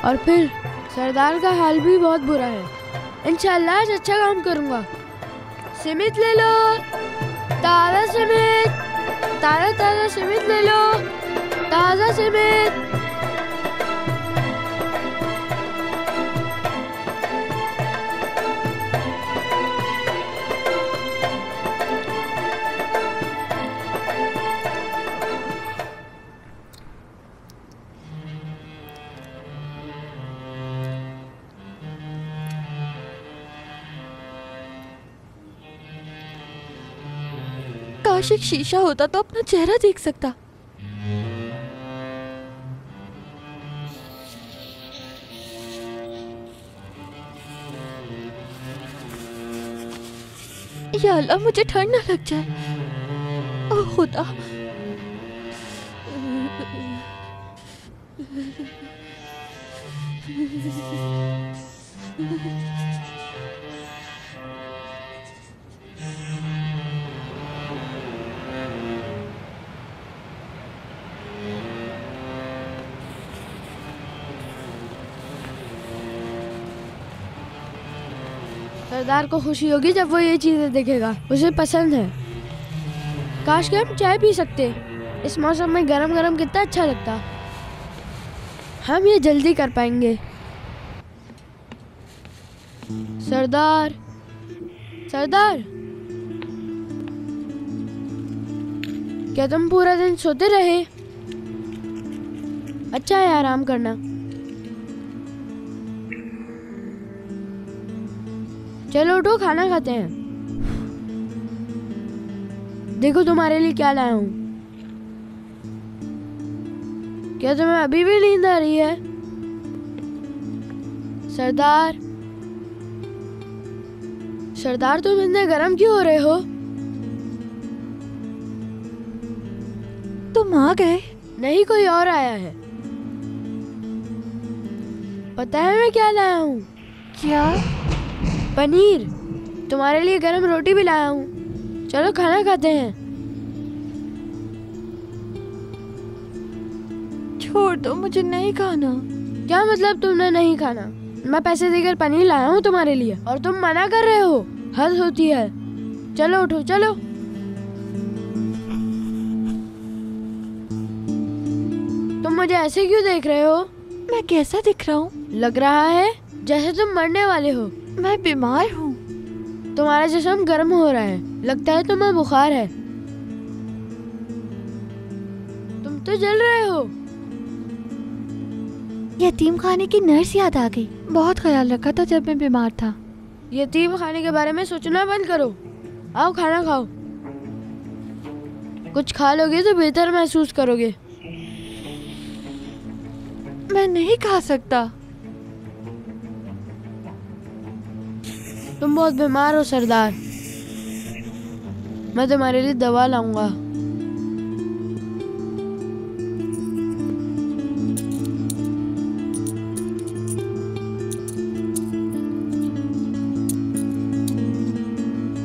और फिर सरदार का हाल भी बहुत बुरा है। इंशाल्लाह आज अच्छा काम करूंगा। सीमेंट ले लो, ताज़ा सीमेंट, ताज़ा ताज़ा सीमेंट ले लो, ताज़ा सीमेंट। काश एक शीशा होता तो अपना चेहरा देख सकता। या अल्लाह मुझे ठंड न लग जाए। ओह खुदा। सरदार को खुशी होगी जब वो ये चीजें देखेगा, उसे पसंद है। काश के हम चाय पी सकते। इस मौसम में गरम गरम कितना अच्छा लगता। हम ये जल्दी कर पाएंगे। सरदार, सरदार, क्या तुम पूरा दिन सोते रहे? अच्छा है आराम करना। चलो उठो, खाना खाते हैं। देखो तुम्हारे लिए क्या लाया हूँ। क्या तुम्हें अभी भी नींद आ रही है? सरदार, सरदार तुम इतने गर्म क्यों हो रहे हो? तुम आ गए? नहीं, कोई और आया है। पता है मैं क्या लाया हूँ? क्या? पनीर। तुम्हारे लिए गरम रोटी भी लाया हूँ। चलो खाना खाते हैं। छोड़ दो, मुझे नहीं खाना। क्या मतलब तुमने नहीं खाना? मैं पैसे देकर पनीर लाया हूँ तुम्हारे लिए और तुम मना कर रहे हो। हद होती है। चलो उठो चलो। तुम मुझे ऐसे क्यों देख रहे हो? मैं कैसा दिख रहा हूँ? लग रहा है जैसे तुम मरने वाले हो। मैं बीमार हूँ। तुम्हारा जिस्म गर्म हो रहा है, लगता है तुम्हें बुखार है। तुम तो जल रहे हो। यतीम खाने की नर्स याद आ गई। बहुत ख्याल रखा था जब मैं बीमार था। यतीम खाने के बारे में सोचना बंद करो। आओ खाना खाओ। कुछ खा लोगे तो बेहतर महसूस करोगे। मैं नहीं खा सकता। तुम बहुत बीमार हो सरदार। मैं तुम्हारे लिए दवा लाऊंगा।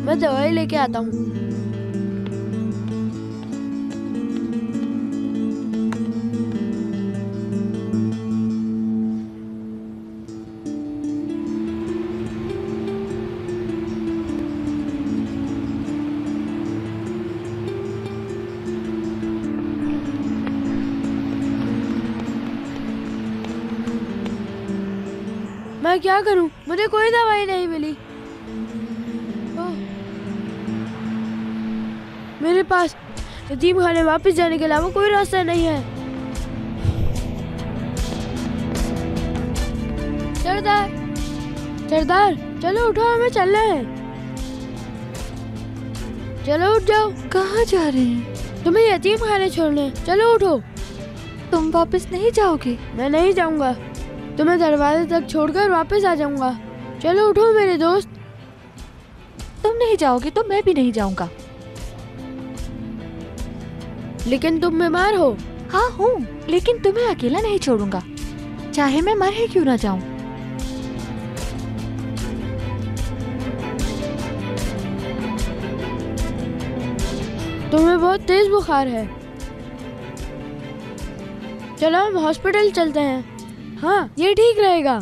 मैं दवाई लेके आता हूँ। मैं क्या करूं? मुझे कोई दवाई नहीं मिली। मेरे पास यतीम खाने वापस जाने के अलावा कोई रास्ता नहीं है। सरदार, सरदार, चलो उठो, हमें चलना है। चलो उठ जाओ। कहाँ जा रहे हैं? तुम्हें यतीम खाने छोड़ने। चलो उठो। तुम वापस नहीं जाओगे? मैं नहीं जाऊंगा। तुम्हें दरवाजे तक छोड़कर वापस आ जाऊंगा। चलो उठो मेरे दोस्त। तुम नहीं जाओगे तो मैं भी नहीं जाऊंगा। लेकिन तुम बीमार हो। हाँ हूँ, लेकिन तुम्हें अकेला नहीं छोड़ूंगा, चाहे मैं मर ही क्यों ना जाऊं। तुम्हें बहुत तेज बुखार है। चलो हम हॉस्पिटल चलते हैं। हाँ, ये ठीक रहेगा।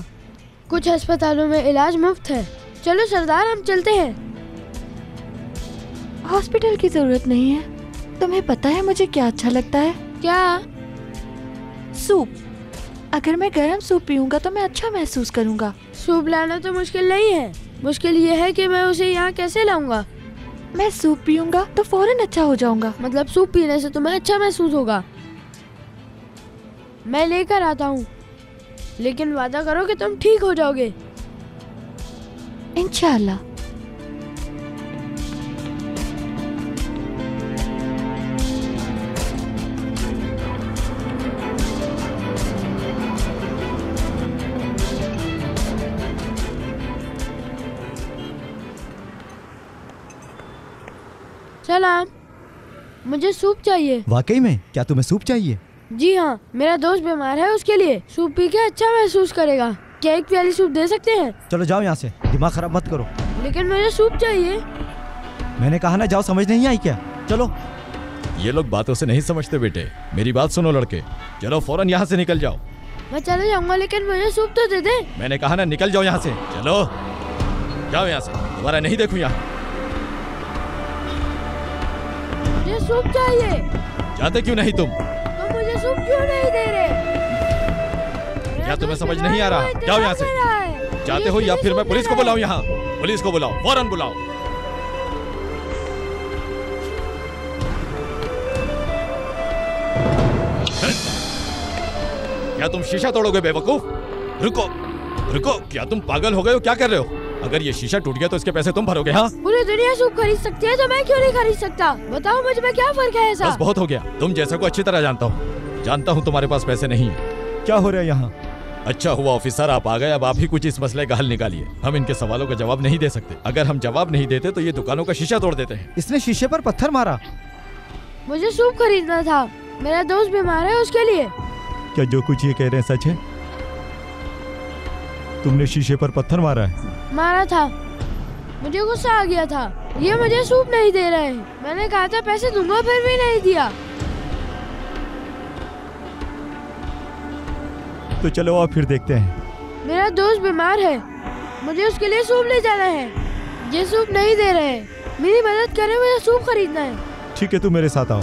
कुछ अस्पतालों में इलाज मुफ्त है। चलो सरदार, हम चलते हैं। हॉस्पिटल की जरूरत नहीं है। तुम्हें पता है मुझे क्या अच्छा लगता है? क्या? सूप। अगर मैं गर्म सूप पीऊंगा तो मैं अच्छा महसूस करूंगा। सूप लाना तो मुश्किल नहीं है। मुश्किल ये है कि मैं उसे यहाँ कैसे लाऊंगा। मैं सूप पीऊंगा तो फौरन अच्छा हो जाऊंगा। मतलब सूप पीने से तुम्हें अच्छा महसूस होगा। मैं लेकर आता हूँ, लेकिन वादा करो कि तुम ठीक हो जाओगे। इंशाल्लाह। सलाम, मुझे सूप चाहिए। वाकई में? क्या तुम्हें सूप चाहिए? जी हाँ, मेरा दोस्त बीमार है, उसके लिए सूप पी के अच्छा महसूस करेगा। क्या एक प्याली सूप दे सकते हैं? चलो जाओ यहाँ से, दिमाग खराब मत करो। लेकिन मुझे सूप चाहिए। मैंने कहा ना, जाओ। समझ नहीं आई क्या? चलो। ये लोग बातों से नहीं समझते बेटे। मेरी बात सुनो लड़के, चलो फौरन यहाँ से निकल जाओ। मैं चले जाऊंगा, लेकिन मुझे सूप तो दे दे। मैंने कहा ना, निकल जाओ यहाँ से। चलो जाओ यहाँ से, दोबारा नहीं देखूं यहाँ। मुझे सूप चाहिए। जाते क्यों नहीं तुम? मुझे सूप क्यों नहीं दे रहे? क्या तुम्हें समझ नहीं आ रहा? जाओ यहाँ से। जाते हो या फिर मैं पुलिस को बुलाऊं? यहाँ पुलिस को बुलाओ, फौरन बुलाओ। क्या तुम शीशा तोड़ोगे बेवकूफ? रुको रुको, क्या तुम पागल हो गए हो? क्या कर रहे हो? अगर ये शीशा टूट गया तो इसके पैसे तुम भरोगे? हाँ, पूरी दुनिया सूप खरीद सकती है तो मैं क्यों नहीं खरीद सकता? बताओ मुझ में क्या फर्क है ऐसा? बस बहुत हो गया। तुम जैसे को अच्छी तरह जानता हूँ। जानता हूँ तुम्हारे पास पैसे नहीं है। क्या हो रहा है यहाँ? अच्छा हुआ ऑफिसर आप आ गए। अब आप ही कुछ इस मसले का हल निकालिए। हम इनके सवालों का जवाब नहीं दे सकते। अगर हम जवाब नहीं देते तो ये दुकानों का शीशा तोड़ देते हैं। इसने शीशे पर पत्थर मारा। मुझे सूप खरीदना था। मेरा दोस्त बीमार है, उसके लिए। क्या जो कुछ ये कह रहे हैं सच है? तुमने शीशे पर पत्थर मारा है? मारा था। मुझे गुस्सा आ गया था। ये मुझे सूप नहीं दे रहे हैं। मैंने कहा था पैसे दूंगा, फिर भी नहीं दिया। तो चलो और फिर देखते हैं। मेरा दोस्त बीमार है, मुझे उसके लिए सूप ले जाना है। ये सूप नहीं दे रहे, मेरी मदद करें, मुझे सूप खरीदना है। ठीक है, तू मेरे साथ आओ।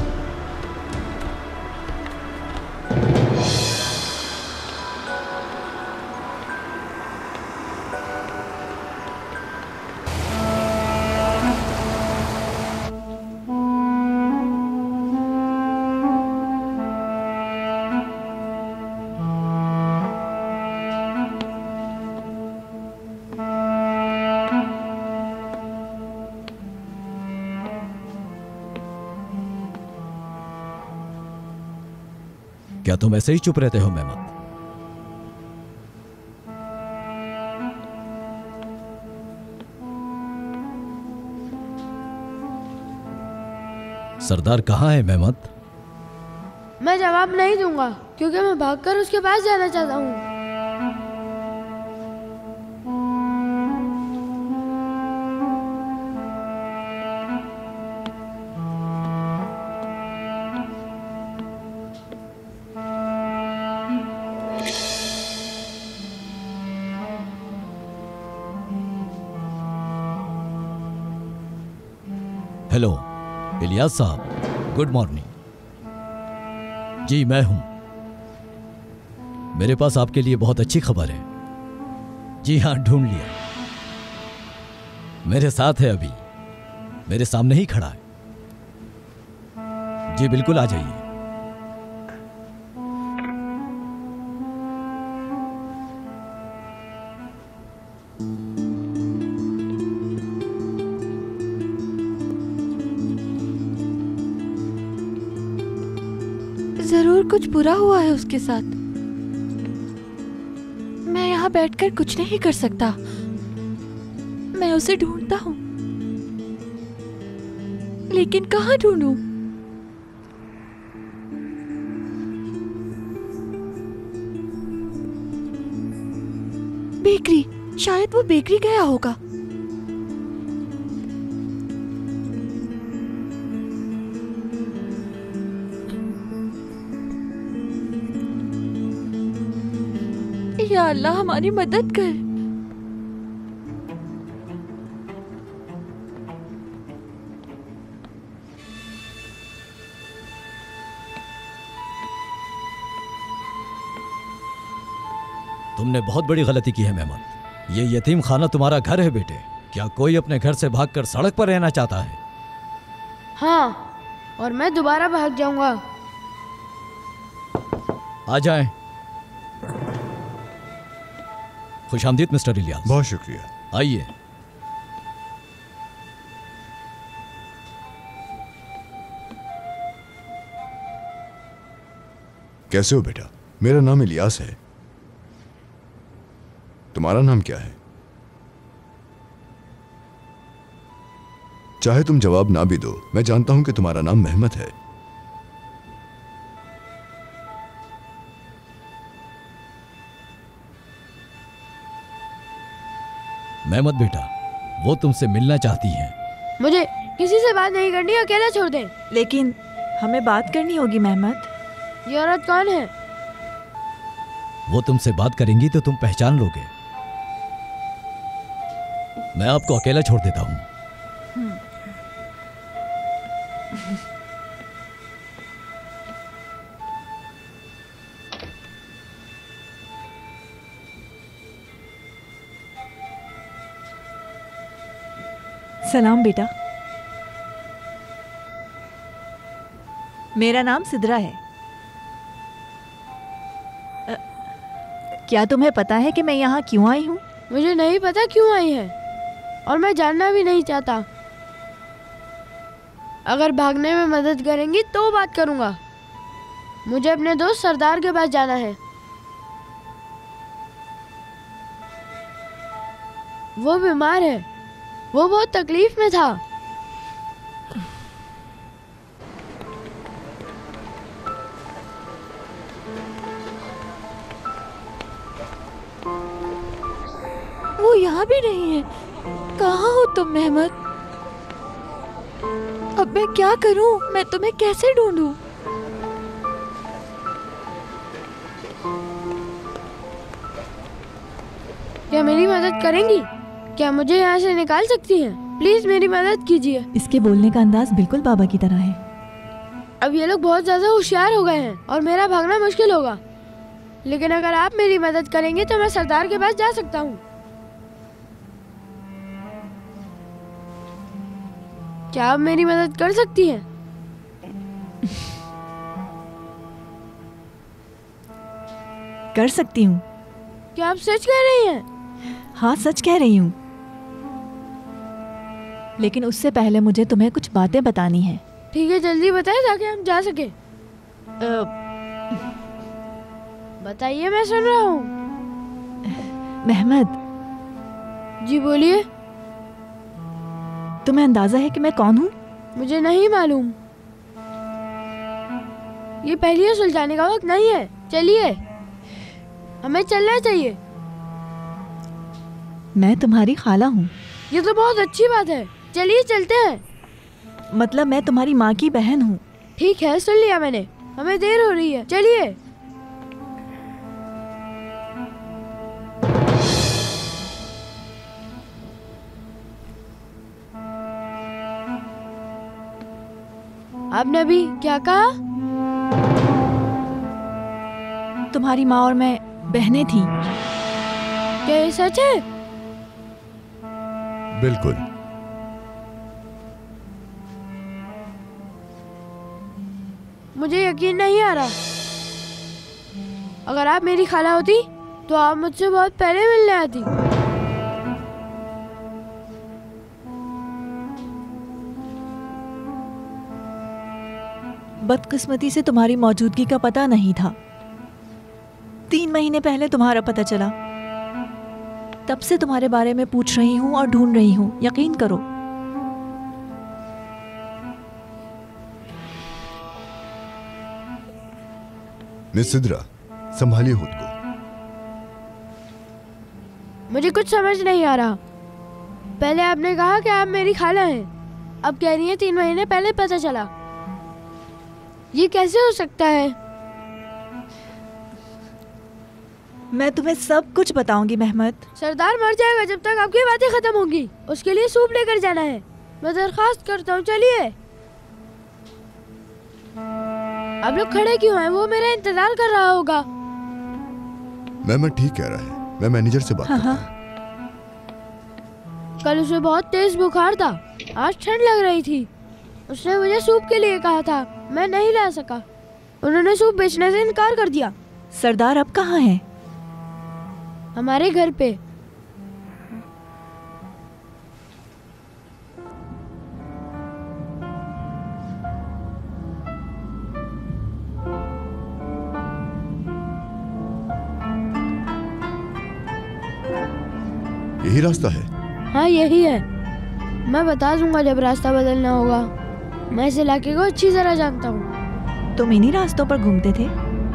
क्या तुम ऐसे ही चुप रहते हो मेहमत? सरदार कहाँ है मेहमत? मैं जवाब नहीं दूंगा क्योंकि मैं भागकर उसके पास जाना चाहता हूँ। हेलो इलियास साहब, गुड मॉर्निंग। जी मैं हूं। मेरे पास आपके लिए बहुत अच्छी खबर है। जी हां, ढूंढ लिया। मेरे साथ है, अभी मेरे सामने ही खड़ा है। जी बिल्कुल, आ जाइए। जरूर कुछ बुरा हुआ है उसके साथ। मैं यहाँ बैठकर कुछ नहीं कर सकता। मैं उसे ढूंढता हूँ, लेकिन कहाँ ढूंढूं? बेकरी, शायद वो बेकरी गया होगा। या अल्लाह, हमारी मदद कर। तुमने बहुत बड़ी गलती की है मेहमत। ये यतीम खाना तुम्हारा घर है बेटे। क्या कोई अपने घर से भागकर सड़क पर रहना चाहता है? हाँ, और मैं दोबारा भाग जाऊंगा। आ जाएं। खुशामदीद मिस्टर इलियास। बहुत शुक्रिया। आइए। कैसे हो बेटा? मेरा नाम इलियास है। तुम्हारा नाम क्या है? चाहे तुम जवाब ना भी दो, मैं जानता हूं कि तुम्हारा नाम मेहमत है। मेहमत बेटा, वो तुमसे मिलना चाहती हैं। मुझे किसी से बात नहीं करनी, अकेला छोड़ दे। लेकिन हमें बात करनी होगी मेहमत। ये औरत कौन है? वो तुमसे बात करेंगी तो तुम पहचान लोगे। मैं आपको अकेला छोड़ देता हूं। सलाम बेटा, मेरा नाम सिद्रा है। क्या तुम्हें पता है कि मैं यहाँ क्यों आई हूँ? मुझे नहीं पता क्यों आई है, और मैं जानना भी नहीं चाहता। अगर भागने में मदद करेंगी तो बात करूँगा। मुझे अपने दोस्त सरदार के पास जाना है। वो बीमार है, वो बहुत तकलीफ में था। वो यहाँ भी नहीं है। कहाँ हो तुम मेहमत? अब मैं क्या करूं? मैं तुम्हें कैसे ढूंढूं? क्या मेरी मदद करेंगी? क्या मुझे यहाँ से निकाल सकती हैं? प्लीज मेरी मदद कीजिए। इसके बोलने का अंदाज बिल्कुल बाबा की तरह है। अब ये लोग बहुत ज्यादा होशियार हो गए हैं और मेरा भागना मुश्किल होगा, लेकिन अगर आप मेरी मदद करेंगे तो मैं सरदार के पास जा सकता हूँ। क्या आप मेरी मदद कर सकती हैं? कर सकती हूँ। क्या आप सच कह रही हैं? हाँ, सच कह रही हूँ, लेकिन उससे पहले मुझे तुम्हें कुछ बातें बतानी है। ठीक है, जल्दी बताएं ताकि हम जा सके। बताइए, मैं सुन रहा हूँ। मेहमद। जी बोलिए। तुम्हें अंदाजा है कि मैं कौन हूँ? मुझे नहीं मालूम। ये पहले सुलझाने का वक्त नहीं है। चलिए, हमें चलना चाहिए। मैं तुम्हारी खाला हूँ। ये तो बहुत अच्छी बात है। चलिए चलते हैं। मतलब मैं तुम्हारी माँ की बहन हूँ। ठीक है, सुन लिया मैंने। हमें देर हो रही है, चलिए। आपने अभी क्या कहा? तुम्हारी माँ और मैं बहनें थी। क्या ये सच है? बिल्कुल। मुझे यकीन नहीं आ रहा। अगर आप मेरी खाला होती तो आप मुझसे बहुत पहले मिलने आती। बदकिस्मती से तुम्हारी मौजूदगी का पता नहीं था। 3 महीने पहले तुम्हारा पता चला। तब से तुम्हारे बारे में पूछ रही हूँ और ढूंढ रही हूँ। यकीन करो। मिस सिद्रा, संभालिए खुद को। मुझे कुछ समझ नहीं आ रहा। पहले आपने कहा कि आप मेरी खाला हैं, अब कह रही हैं 3 महीने पहले पता चला। ये कैसे हो सकता है? मैं तुम्हें सब कुछ बताऊंगी मेहमद। सरदार मर जाएगा जब तक आपकी बातें खत्म होंगी। उसके लिए सूप लेकर जाना है। मैं दरखास्त करता हूँ, चलिए। आप लोग खड़े क्यों हैं? वो मेरा इंतजार कर रहा होगा। मैं ठीक कह रहा है। मैं मैनेजर से बात करता हूँ। कल उसे बहुत तेज बुखार था, आज ठंड लग रही थी। उसने मुझे सूप के लिए कहा था, मैं नहीं ला सका। उन्होंने सूप बेचने से इनकार कर दिया। सरदार अब कहाँ है? हमारे घर पे। यही रास्ता है? हाँ, यही है। मैं बता दूंगा जब रास्ता बदलना होगा। मैं इस इलाके को अच्छी तरह जानता हूँ। तुम इन्हीं रास्तों पर घूमते थे?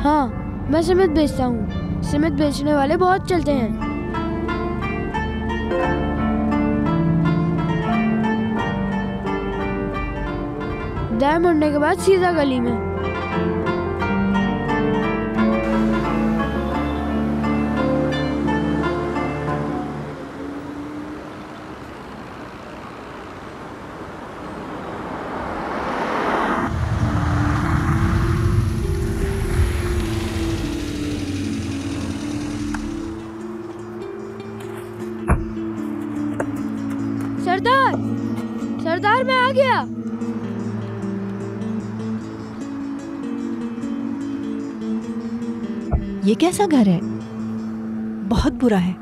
हाँ, मैं सीमेंट बेचता हूँ। सीमेंट बेचने वाले बहुत चलते हैं। दाएं मुड़ने के बाद सीधा गली में। सरदार, सरदार, मैं आ गया। ये कैसा घर है? बहुत बुरा है।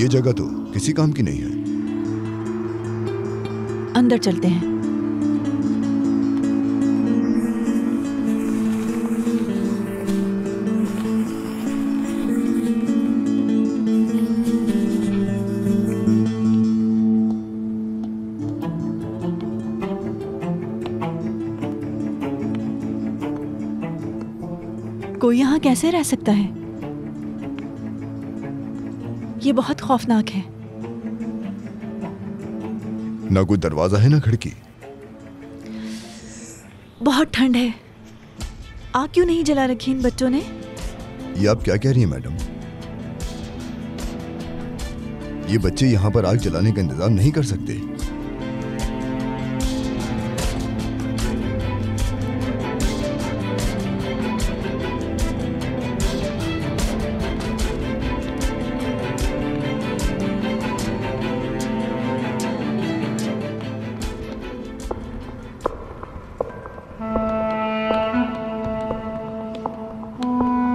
ये जगह तो किसी काम की नहीं है। अंदर चलते हैं। कोई यहाँ कैसे रह सकता है? ये बहुत खौफनाक है। ना कोई दरवाजा है ना खिड़की। बहुत ठंड है। आग क्यों नहीं जला रखी इन बच्चों ने? ये आप क्या कह रही हैं मैडम? ये बच्चे यहाँ पर आग जलाने का इंतजाम नहीं कर सकते।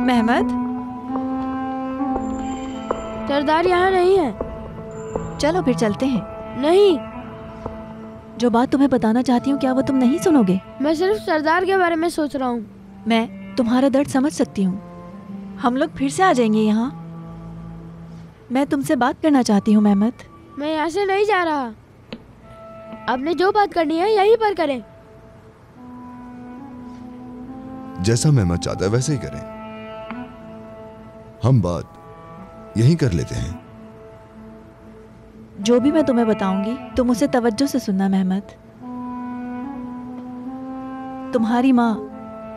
मेहमद, सरदार यहाँ नहीं है। चलो फिर चलते हैं। नहीं, जो बात तुम्हें बताना चाहती हूँ क्या वो तुम नहीं सुनोगे? मैं सिर्फ सरदार के बारे में सोच रहा हूँ। मैं तुम्हारा दर्द समझ सकती हूँ। हम लोग फिर से आ जाएंगे यहाँ। मैं तुमसे बात करना चाहती हूँ मेहमद। मैं यहाँ से नहीं जा रहा। आपने जो बात करनी है यहीं पर करें। जैसा मेहमद चाहता है वैसे ही करें। हम बात यहीं कर लेते हैं। जो भी मैं तुम्हें बताऊंगी तुम उसे तवज्जो से सुनना मेहमद। तुम्हारी माँ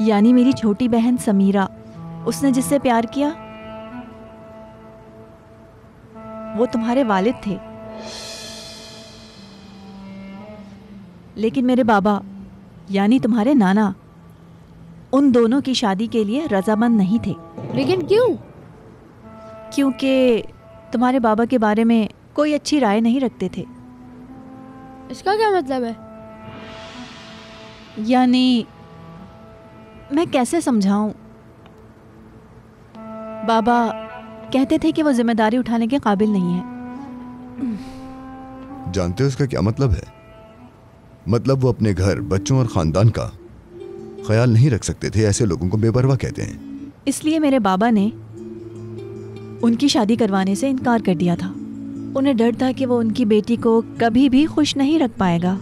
यानी मेरी छोटी बहन समीरा, उसने जिससे प्यार किया वो तुम्हारे वालिद थे, लेकिन मेरे बाबा यानी तुम्हारे नाना उन दोनों की शादी के लिए रजामंद नहीं थे। लेकिन क्यों? क्योंकि तुम्हारे बाबा के बारे में कोई अच्छी राय नहीं रखते थे। इसका क्या मतलब है? यानी मैं कैसे समझाऊं? बाबा कहते थे कि वो जिम्मेदारी उठाने के काबिल नहीं है। जानते हो इसका क्या मतलब है? मतलब वो अपने घर, बच्चों और खानदान का ख्याल नहीं रख सकते थे। ऐसे लोगों को बेपरवाह कहते हैं। इसलिए मेरे बाबा ने उनकी शादी करवाने से इनकार कर दिया था। उन्हें डर था कि वो उनकी बेटी को कभी भी खुश नहीं रख पाएगा।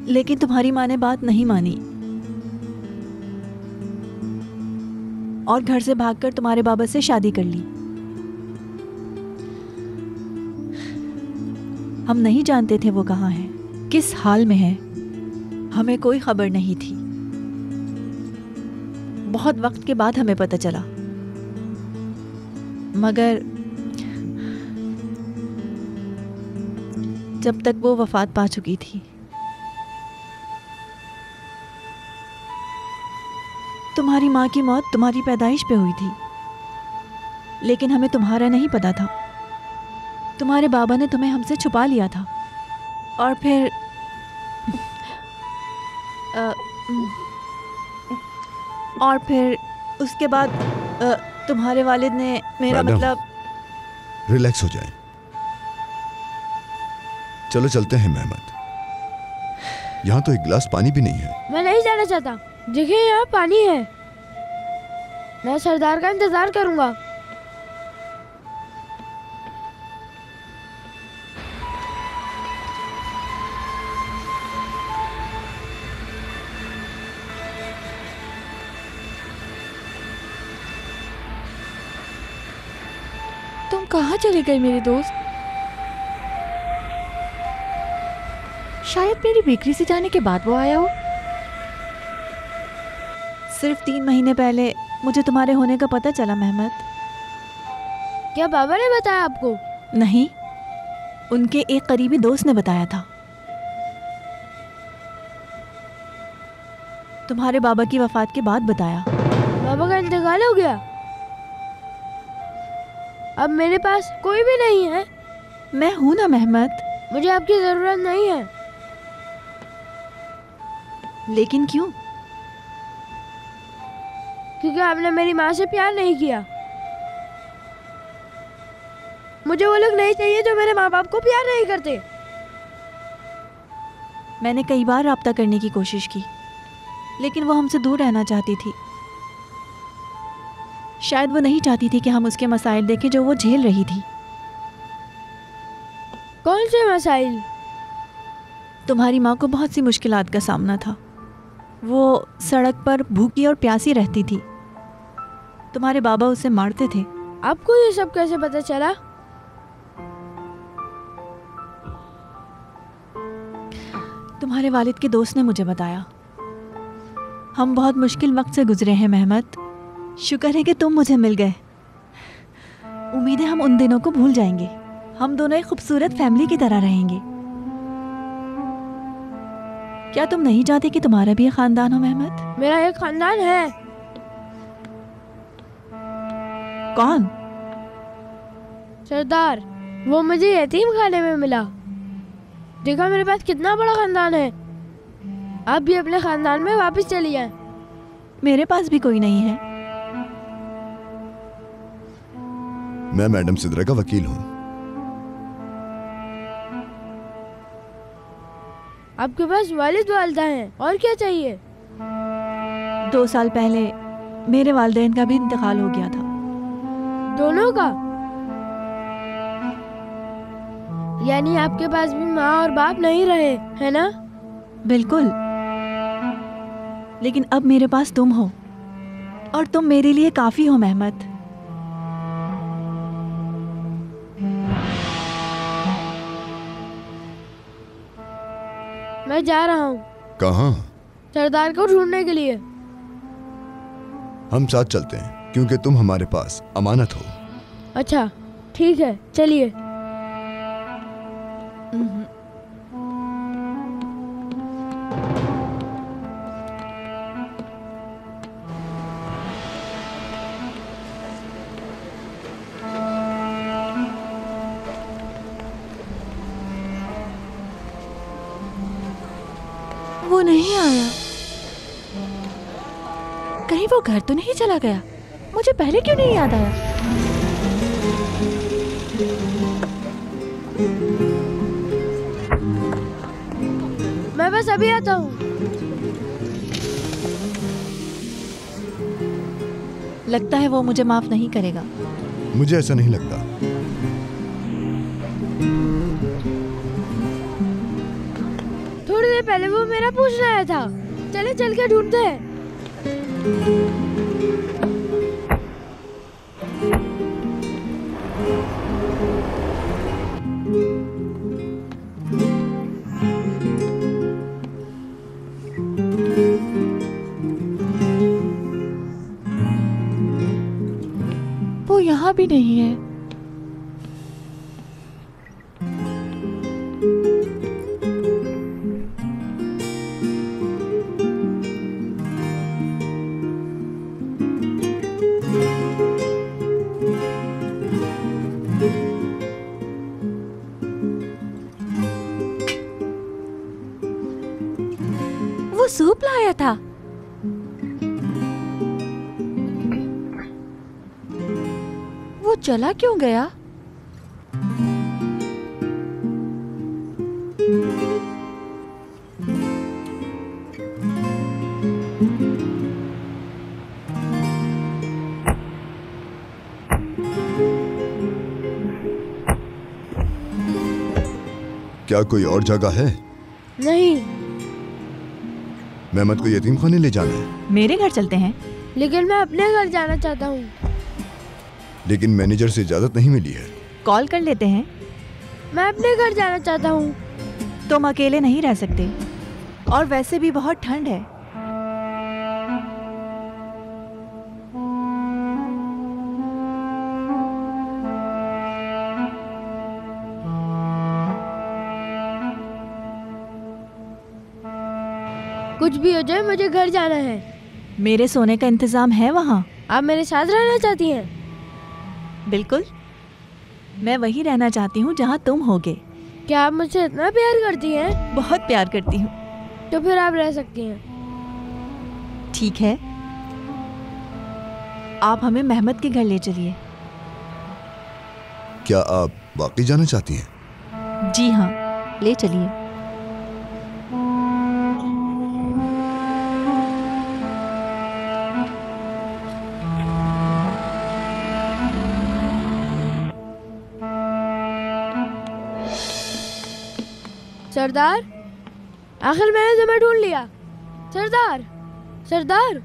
लेकिन तुम्हारी माँ ने बात नहीं मानी और घर से भागकर तुम्हारे बाबा से शादी कर ली। हम नहीं जानते थे वो कहाँ है, किस हाल में है। हमें कोई खबर नहीं थी। बहुत वक्त के बाद हमें पता चला, मगर जब तक वो वफात पा चुकी थी। तुम्हारी माँ की मौत तुम्हारी पैदाइश पे हुई थी, लेकिन हमें तुम्हारा नहीं पता था। तुम्हारे बाबा ने तुम्हें हमसे छुपा लिया था और फिर उसके बाद तुम्हारे वालिद ने मेरा मतलब। रिलैक्स हो जाए। चलो चलते हैं मेहमद। यहाँ तो एक गिलास पानी भी नहीं है। मैं नहीं जाना चाहता। देखिए यहाँ पानी है। मैं सरदार का इंतजार करूंगा। तुम कहाँ चले गए मेरे दोस्त? शायद मेरी बेकरी से जाने के बाद वो आया हो। सिर्फ 3 महीने पहले मुझे तुम्हारे होने का पता चला मेहमद। क्या बाबा ने बताया आपको? नहीं, उनके एक करीबी दोस्त ने बताया था। तुम्हारे बाबा की वफात के बाद बताया। बाबा का इंतकाल हो गया। अब मेरे पास कोई भी नहीं है। मैं हूं ना मेहमद। मुझे आपकी जरूरत नहीं है। लेकिन क्यों? क्योंकि आपने मेरी माँ से प्यार नहीं किया। मुझे वो लोग नहीं चाहिए जो मेरे माँ बाप को प्यार नहीं करते। मैंने कई बार राब्ता करने की कोशिश की, लेकिन वो हमसे दूर रहना चाहती थी। शायद वो नहीं चाहती थी कि हम उसके मसाइल देखें जो वो झेल रही थी। कौन से मसाइल? तुम्हारी माँ को बहुत सी मुश्किलात का सामना था। वो सड़क पर भूखी और प्यासी रहती थी। तुम्हारे बाबा उसे मारते थे। आपको ये सब कैसे पता चला? तुम्हारे वालिद के दोस्त ने मुझे बताया। हम बहुत मुश्किल वक्त से गुजरे हैं मेहमद। शुक्र है कि तुम मुझे मिल गए। उम्मीद है हम उन दिनों को भूल जाएंगे। हम दोनों एक खूबसूरत फैमिली की तरह रहेंगे। क्या तुम नहीं चाहते कि तुम्हारा भी एक खानदान हो मेहमत? मेरा एक खानदान है। कौन? सरदार, वो मुझे यतीम खाने में मिला। देखा मेरे पास कितना बड़ा खानदान है। आप भी अपने खानदान में वापस चली जाएं। मेरे पास भी कोई नहीं है। मैं मैडम सिद्रा का वकील हूँ। आपके पास वालिद वालिदा हैं, और क्या चाहिए? 2 साल पहले मेरे वालिदैन का भी इंतकाल हो गया था। दोनों का? यानी आपके पास भी माँ और बाप नहीं रहे, है ना? बिल्कुल। लेकिन अब मेरे पास तुम हो, और तुम मेरे लिए काफी हो मेहमत। मैं जा रहा हूँ। कहाँ? सरदार को ढूंढने के लिए। हम साथ चलते हैं, क्योंकि तुम हमारे पास अमानत हो। अच्छा, ठीक है, चलिए। वो नहीं आया। कहीं वो घर तो नहीं चला गया? मुझे पहले क्यों नहीं याद आया? मैं बस अभी आता हूँ। लगता है वो मुझे माफ नहीं करेगा। मुझे ऐसा नहीं लगता। थोड़ी देर पहले वो मेरा पूछने आया था। चले चल के ढूंढते हैं। वो यहाँ भी नहीं है। वो सूप लाया था। वो चला क्यों गया? क्या कोई और जगह है? नहीं। मेहमत को यतीम खाने ले जाना है। मेरे घर चलते हैं। लेकिन मैं अपने घर जाना चाहता हूँ। लेकिन मैनेजर से इजाजत नहीं मिली है। कॉल कर लेते हैं। मैं अपने घर जाना चाहता हूँ। तुम अकेले नहीं रह सकते, और वैसे भी बहुत ठंड है। कुछ भी हो जाए, मुझे घर जाना है। मेरे सोने का इंतजाम है वहाँ। आप मेरे साथ रहना चाहती हैं? बिल्कुल। मैं वही रहना चाहती हूँ जहाँ तुम होगे। क्या आप मुझसे इतना प्यार करती हैं? बहुत प्यार करती हूँ। तो फिर आप रह सकती हैं। ठीक है, आप हमें मेहमत के घर ले चलिए। क्या आप वाकई जाना चाहती हैं? जी हाँ, ले चलिए। सरदार, आखिर मैंने तुम्हें ढूंढ लिया। सरदार, सरदार।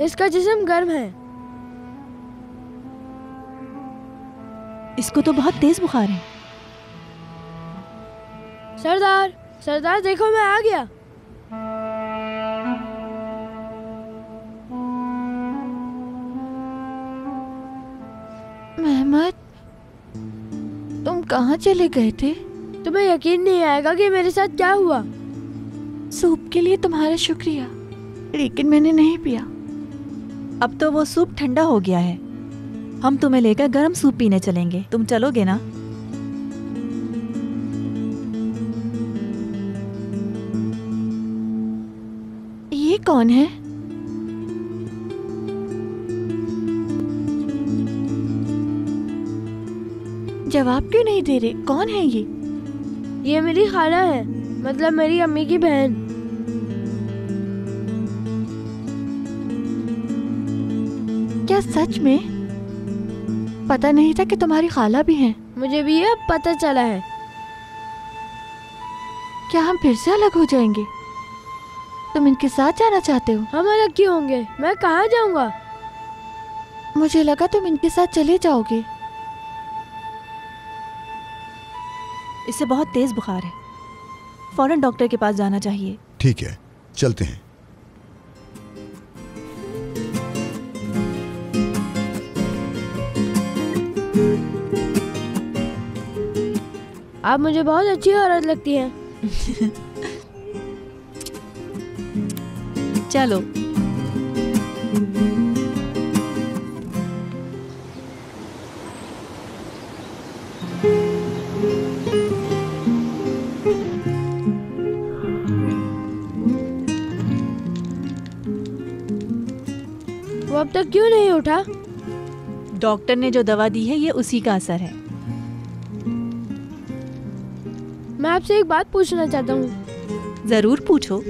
इसका जिस्म गर्म है। इसको तो बहुत तेज बुखार है। सरदार, सरदार देखो मैं आ गया। मेहमत, तुम कहाँ चले गए थे? तुम्हें यकीन नहीं आएगा कि मेरे साथ क्या हुआ। सूप के लिए तुम्हारा शुक्रिया, लेकिन मैंने नहीं पिया। अब तो वो सूप ठंडा हो गया है। हम तुम्हें लेकर गर्म सूप पीने चलेंगे, तुम चलोगे ना? ये कौन है? जवाब क्यों नहीं दे रहे? कौन है ये? ये मेरी खाला है, मतलब मेरी अम्मी की बहन। क्या सच में? पता नहीं था कि तुम्हारी खाला भी हैं। मुझे भी ये पता चला है। क्या हम फिर से अलग हो जाएंगे? तुम इनके साथ जाना चाहते हो? हम अलग क्यों होंगे? मैं कहाँ जाऊँगा? मुझे लगा तुम इनके साथ चले जाओगे। इसे बहुत तेज बुखार है, फौरन डॉक्टर के पास जाना चाहिए। ठीक है, चलते हैं। आप मुझे बहुत अच्छी औरत लगती हैं। चलो। वो अब तक क्यों नहीं उठा? डॉक्टर ने जो दवा दी है ये उसी का असर है। मैं आपसे एक बात पूछना चाहता हूँ। जरूर पूछो।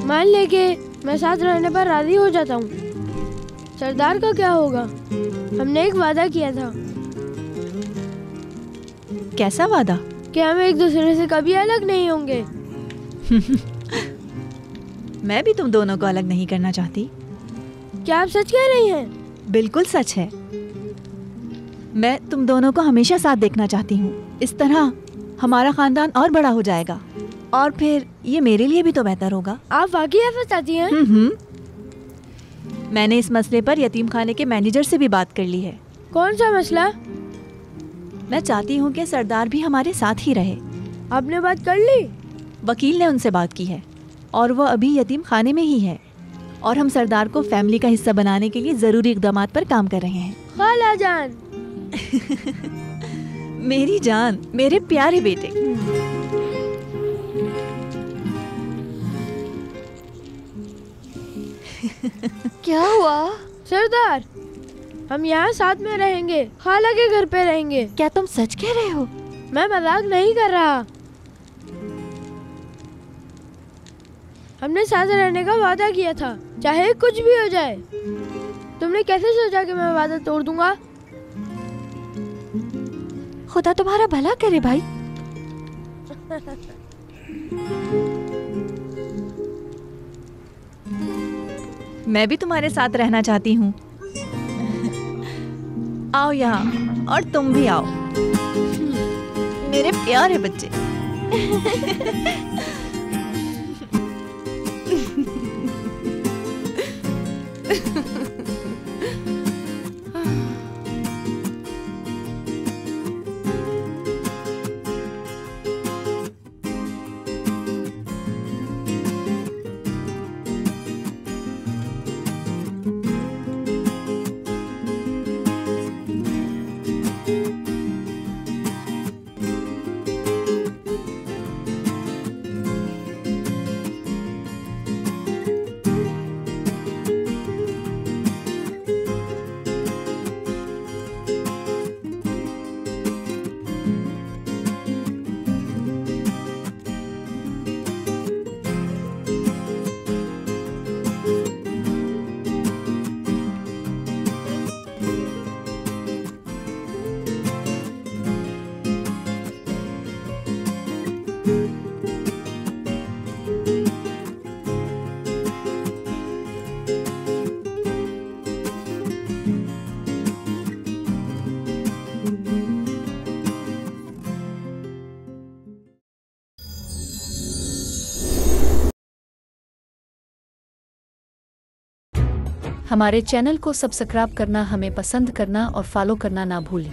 मान ले कि मैं साथ रहने पर राजी हो जाता हूँ, सरदार का क्या होगा? हमने एक वादा किया था। कैसा वादा? कि हम एक दूसरे से कभी अलग नहीं होंगे। मैं भी तुम दोनों को अलग नहीं करना चाहती। क्या आप सच कह रही हैं? बिल्कुल सच है। मैं तुम दोनों को हमेशा साथ देखना चाहती हूँ। इस तरह हमारा खानदान और बड़ा हो जाएगा, और फिर ये मेरे लिए भी तो बेहतर होगा। आप वाकई ऐसा चाहती हैं? मैंने इस मसले पर यतीम खाने के मैनेजर से भी बात कर ली है। कौन सा मसला? मैं चाहती हूँ कि सरदार भी हमारे साथ ही रहे। आपने बात कर ली? वकील ने उनसे बात की है और वो अभी यतीम खाने में ही है, और हम सरदार को फैमिली का हिस्सा बनाने के लिए जरूरी इकदामात पर काम कर रहे हैं। खाला जान। मेरी जान, मेरे प्यारे बेटे। क्या हुआ? सरदार, हम यहाँ साथ में रहेंगे, खाला के घर पे रहेंगे। क्या तुम सच कह रहे हो? मैं मजाक नहीं कर रहा। हमने साथ रहने का वादा किया था, चाहे कुछ भी हो जाए। तुमने कैसे सोचा कि मैं वादा तोड़ दूंगा? खुदा तुम्हारा भला करे भाई। मैं भी तुम्हारे साथ रहना चाहती हूँ। आओ यहाँ, और तुम भी आओ मेरे प्यारे बच्चे। हमारे चैनल को सब्सक्राइब करना, हमें पसंद करना और फॉलो करना ना भूलें।